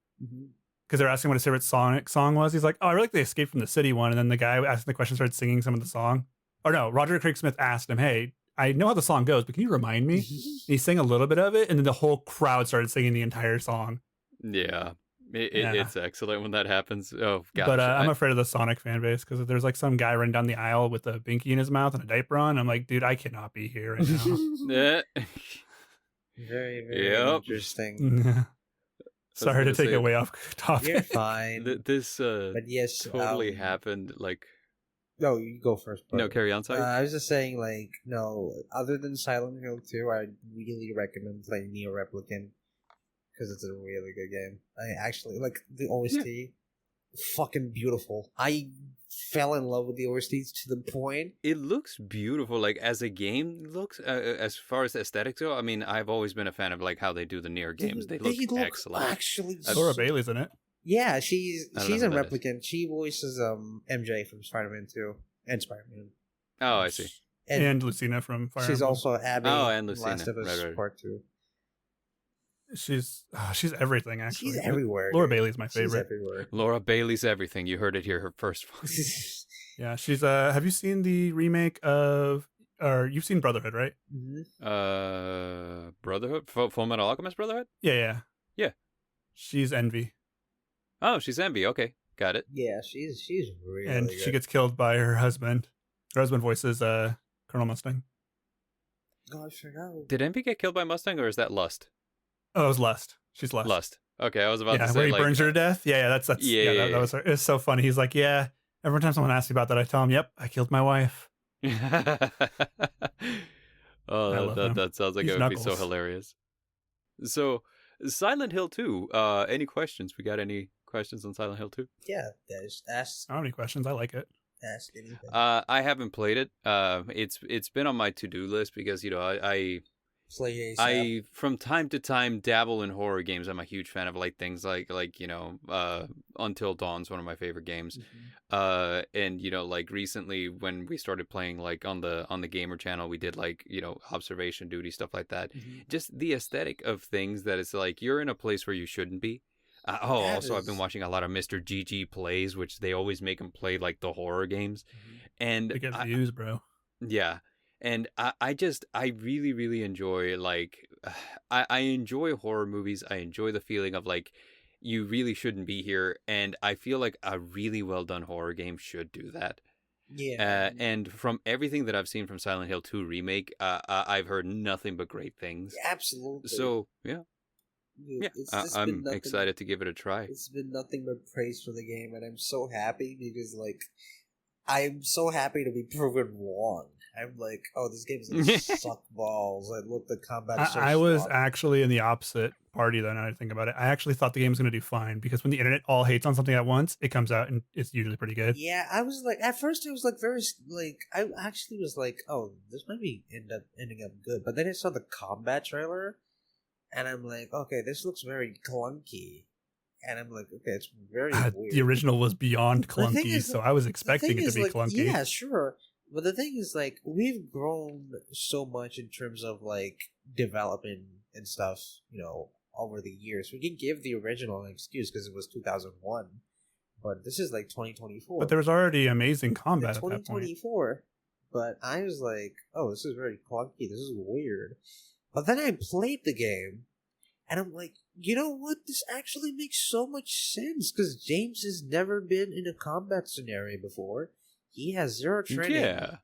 because they're asking what his favorite Sonic song was. He's like, oh, I really like the Escape from the City one, and then the guy asking the question started singing some of the song. Or no, Roger Craig Smith asked him, hey, I know how the song goes, but can you remind me? And he sang a little bit of it, and then the whole crowd started singing the entire song. Yeah. It's excellent when that happens. Oh, gosh. But I'm afraid of the Sonic fan base, because there's like some guy running down the aisle with a binky in his mouth and a diaper on. I'm like, dude, I cannot be here right now. Very, very Yep. interesting. Sorry to take say, it way off topic. You're fine. This But yes, totally happened. Like, No, you go first. Bro. no, carry on, Sayu. I was just saying, like, no, other than Silent Hill 2, I really recommend playing Neo Replicant, because it's a really good game. I actually, like, the OST, fucking beautiful. I fell in love with the OSTs to the point. It looks beautiful, like as a game. It looks as far as aesthetics go. I mean, I've always been a fan of like how they do the Nier games. They look excellent. Actually, Laura Bailey's in it. yeah, she's I don't a know who that replicant. She voices MJ from Spider-Man 2 and Spider-Man. Oh, I see. And Lucina from Fire She's Emblem. also Abby. Oh, and in Lucina. Last of Us Right. Part 2. She's everything, actually. She's everywhere. Laura dude. Bailey's my She's favorite. everywhere. Laura Bailey's everything. You heard it here, her first voice. Yeah, she's have you seen the remake of or you've seen Brotherhood, right? Brotherhood, Full Metal Alchemist Brotherhood. Yeah. Yeah. She's Envy, Oh, she's Envy. Okay, got it. Yeah, she's really and good. she gets killed by her husband. Her husband voices Colonel Mustang. Oh, I forgot. Did Envy get killed by Mustang, or is that Lust? Oh, it was Lust. She's Lust. Lust. Okay, I was about to say, where he like, burns her to death. Yeah, that's Yeah. that was her. It's so funny. He's like, yeah. Every time someone asks me about that, I tell him, "Yep, I killed my wife." Oh, that sounds like He's it would be so Knuckles. hilarious. So, Silent Hill 2. Any questions? We got any questions on Silent Hill 2? Yeah, guys, ask I don't have any questions. I like it. anything. I haven't played it. It's been on my to-do list because Play ASAP. I from time to time dabble in horror games. I'm a huge fan of like things like Until Dawn's one of my favorite games. And like recently when we started playing like on the gamer channel, we did like observation duty, stuff like that. Just the aesthetic of things that it's like you're in a place where you shouldn't be. I've been watching a lot of Mr. GG plays, which they always make him play like the horror games, and They get views, bro. yeah. And I really, really enjoy, like, I enjoy horror movies. I enjoy the feeling of, like, you really shouldn't be here. And I feel like a really well done horror game should do that. Yeah. And from everything that I've seen from Silent Hill 2 Remake, I've heard nothing but great things. Absolutely. So, yeah. I'm excited to give it a try. It's been nothing but praise for the game, and I'm so happy because, like, I'm so happy to be proven wrong. I'm like, oh, this game is gonna suck balls. I look the combat. I was actually in the opposite party though. Now I think about it, I actually thought the game was going to do fine because when the internet all hates on something at once, it comes out and it's usually pretty good. Yeah, I was like, at first it was like very like I actually was like, oh, this might be ending up good, but then I saw the combat trailer, and I'm like, okay, this looks very clunky. And I'm like, okay, it's very weird. The original was beyond clunky, so I was expecting it to be clunky. Yeah, sure. But the thing is, like, we've grown so much in terms of, like, development and stuff, over the years. We can give the original an excuse because it was 2001. But this is, like, 2024. But there was already amazing combat at that point. 2024. But I was like, oh, this is very clunky. This is weird. But then I played the game. And I'm like, you know what? This actually makes so much sense because James has never been in a combat scenario before. He has zero training. Yeah.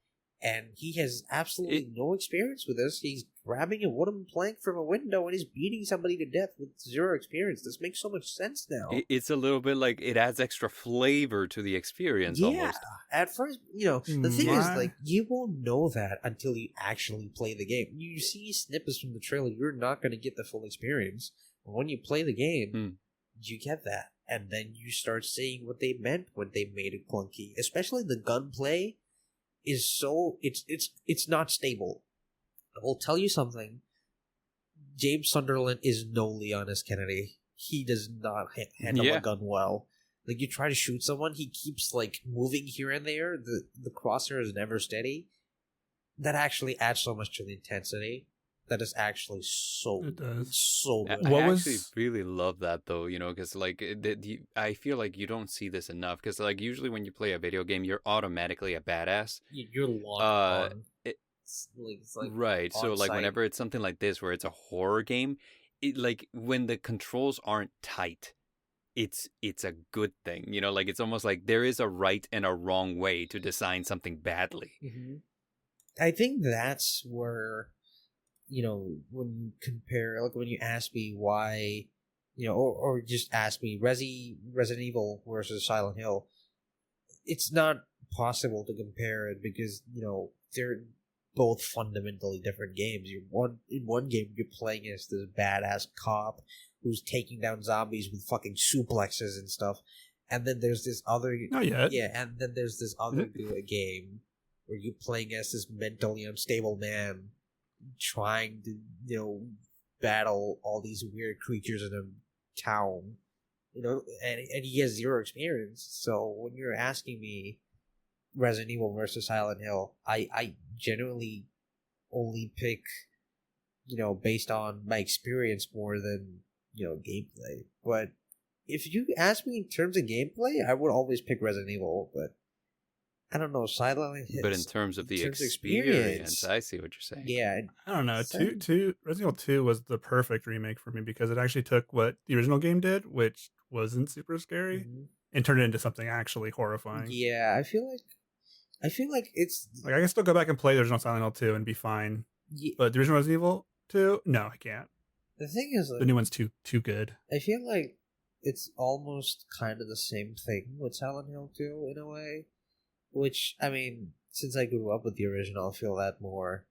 And he has absolutely no experience with this. He's grabbing a wooden plank from a window and he's beating somebody to death with zero experience. This makes so much sense now. It's a little bit like it adds extra flavor to the experience almost. At first, the thing is, like, you won't know that until you actually play the game. You see snippets from the trailer, you're not going to get the full experience. But when you play the game, you get that. And then you start seeing what they meant when they made it clunky. Especially the gunplay is so... It's not stable. I will tell you something. James Sunderland is no Leon S. Kennedy. He does not handle a gun well. Like, you try to shoot someone, he keeps, like, moving here and there. The crosshair is never steady. That actually adds so much to the intensity. That is actually so good. I actually really love that though, because like I feel like you don't see this enough because like usually when you play a video game, you're automatically a badass. You're locked on. It's like right. So like whenever it's something like this where it's a horror game, it like when the controls aren't tight, it's a good thing. Like it's almost like there is a right and a wrong way to design something badly. Mm-hmm. I think that's where. When you compare, like when you ask me why, or just ask me Resident Evil versus Silent Hill, it's not possible to compare it because, they're both fundamentally different games. In one game, you're playing as this badass cop who's taking down zombies with fucking suplexes and stuff. And then there's this other... Not yet. Yeah, and then there's this other game where you're playing as this mentally unstable man trying to, battle all these weird creatures in a town, and he has zero experience. So when you're asking me Resident Evil versus Silent Hill, I generally only pick, based on my experience more than, gameplay. But if you ask me in terms of gameplay, I would always pick Resident Evil, but I don't know, Silent Hill. But in terms of the terms of experience, I see what you're saying. Yeah. I don't know. Resident Evil 2 was the perfect remake for me because it actually took what the original game did, which wasn't super scary, and turned it into something actually horrifying. Yeah, I feel like it's like I can still go back and play the original Silent Hill 2 and be fine. Yeah. But the original Resident Evil 2, no, I can't. The thing is, like, the new one's too good. I feel like it's almost kind of the same thing with Silent Hill 2 in a way. Which, I mean, since I grew up with the original, I feel that more.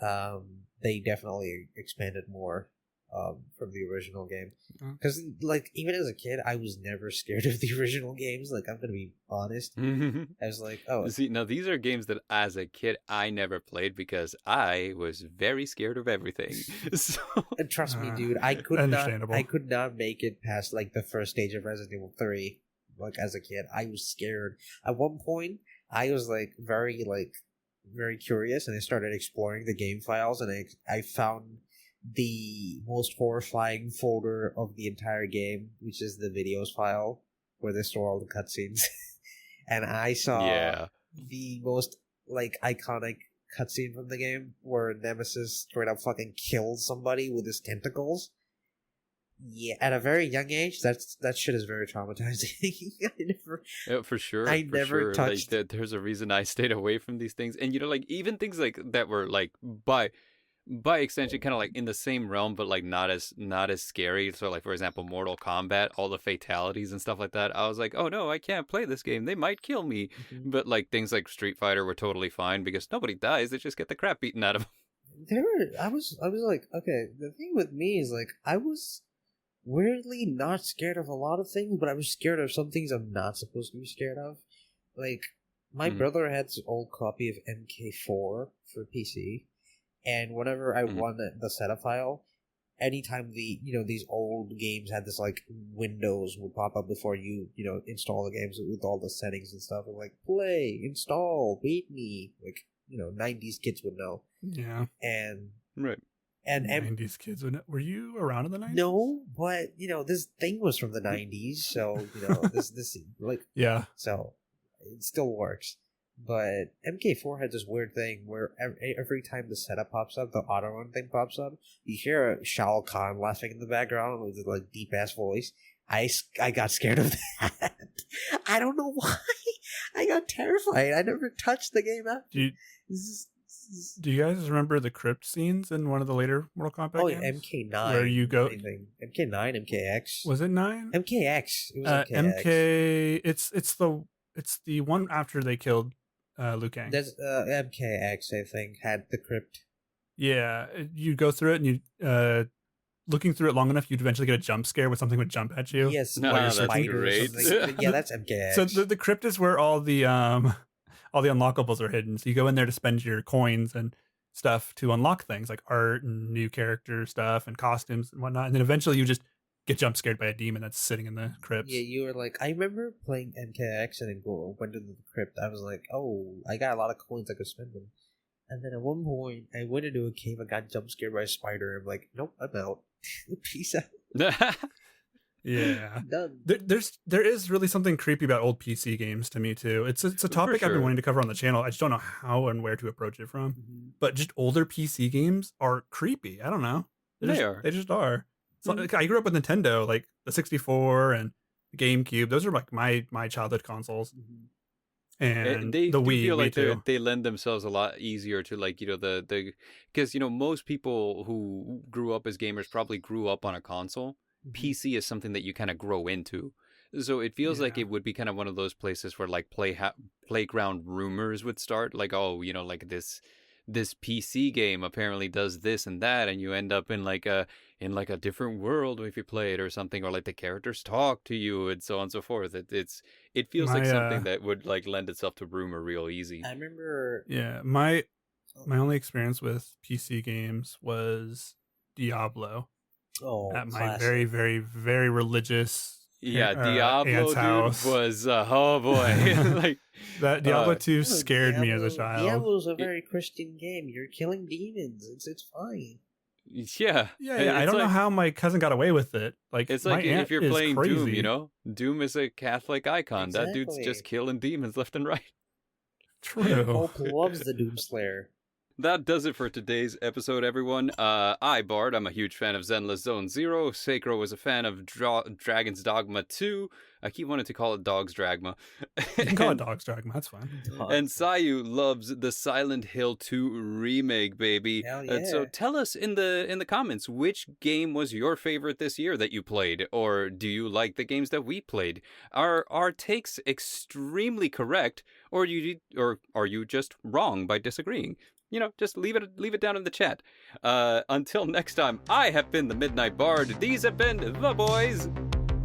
They definitely expanded more from the original game. Because, like, even as a kid, I was never scared of the original games. Like, I'm going to be honest. I was like, oh. See, now these are games that as a kid I never played because I was very scared of everything. So... And trust me, dude, I could not make it past, like, the first stage of Resident Evil 3. Like, as a kid, I was scared. At one point, I was, like, very curious, and I started exploring the game files, and I found the most horrifying folder of the entire game, which is the videos file, where they store all the cutscenes. And I saw the most, like, iconic cutscene from the game, where Nemesis straight up fucking kills somebody with his tentacles. Yeah, at a very young age, that shit is very traumatizing. For sure. I never touched. Like, there's a reason I stayed away from these things, and like even things like that were like by extension kind of like in the same realm, but like not as scary. So like for example, Mortal Kombat, all the fatalities and stuff like that. I was like, oh no, I can't play this game. They might kill me. But like things like Street Fighter were totally fine because nobody dies. They just get the crap beaten out of them. I was like, okay. The thing with me is like I was weirdly not scared of a lot of things, but I was scared of some things I'm not supposed to be scared of. Like, my brother had this old copy of MK4 for PC, and whenever I run the setup file, anytime these old games had this, like, windows would pop up before you install the games with all the settings and stuff, and like, play, install, beat me, like, 90s kids would know. Yeah. And... Right. And 90s kids, were you around in the 90s? No, but this thing was from the 90s, so this like so it still works. But MK4 had this weird thing where every time the setup pops up, the auto run thing pops up, you hear Shao Kahn laughing in the background with a like deep ass voice. I got scared of that. I don't know why. I got terrified. I never touched the game after. Do you guys remember the crypt scenes in one of the later Mortal Kombat games? MK9. Where you go... MK9, MKX. Was it 9? MKX. It was MKX. MK... It's the one after they killed Liu Kang. That's MKX, I think, had the crypt. Yeah, you go through it and you... looking through it long enough, you'd eventually get a jump scare where something would jump at you. Yes, that's great. Yeah, that's MKX. So the crypt is where all the unlockables are hidden. So you go in there to spend your coins and stuff to unlock things like art and new character stuff and costumes and whatnot. And then eventually you just get jump scared by a demon that's sitting in the crypt. Yeah, you were like, I remember playing MKX and then went into the crypt. I was like, oh, I got a lot of coins, I could spend them. And then at one point, I went into a cave and got jump scared by a spider. I'm like, nope, I'm out. Peace out. Yeah. Done. There is really something creepy about old PC games to me too. It's a topic I've been wanting to cover on the channel. I just don't know how and where to approach it from. But just older PC games are creepy. I don't know. They just are. So, like, I grew up with Nintendo, like the 64 and the GameCube. Those are like my childhood consoles. And they the Wii, feel like they lend themselves a lot easier to like the because most people who grew up as gamers probably grew up on a console. PC is something that you kind of grow into, so it feels like it would be kind of one of those places where like playground rumors would start, like, oh, like this PC game apparently does this and that, and you end up in like a different world if you play it or something, or like the characters talk to you and so on and so forth. It feels like something that would like lend itself to rumor real easy. I remember. Yeah, my only experience with PC games was Diablo. Oh, at my classic. very, very, very religious Diablo house. Was oh boy. Like that Diablo 2 scared me as a child. Diablo's a very Christian game. You're killing demons. It's fine. Yeah. I don't know how my cousin got away with it. Like, it's like if you're playing crazy. Doom, Doom is a Catholic icon. Exactly. That dude's just killing demons left and right. True. Hope loves the Doomslayer. That does it for today's episode, everyone. Bard, I'm a huge fan of Zenless Zone Zero. Sacrow was a fan of Dragon's Dogma 2. I keep wanting to call it Dog's Dragma. You can call it Dog's Dragma, that's fine. And Sayu loves the Silent Hill 2 remake, baby. Hell yeah. So tell us in the comments, which game was your favorite this year that you played? Or do you like the games that we played? Are our takes extremely correct, or are you just wrong by disagreeing? Just leave it down in the chat. Until next time, I have been the Midnight Bard. These have been the boys.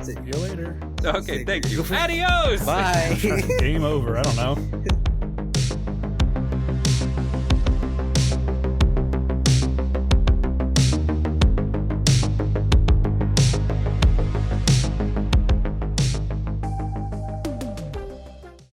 See you later. Okay, thank you. Adios! Bye. Game over. I don't know.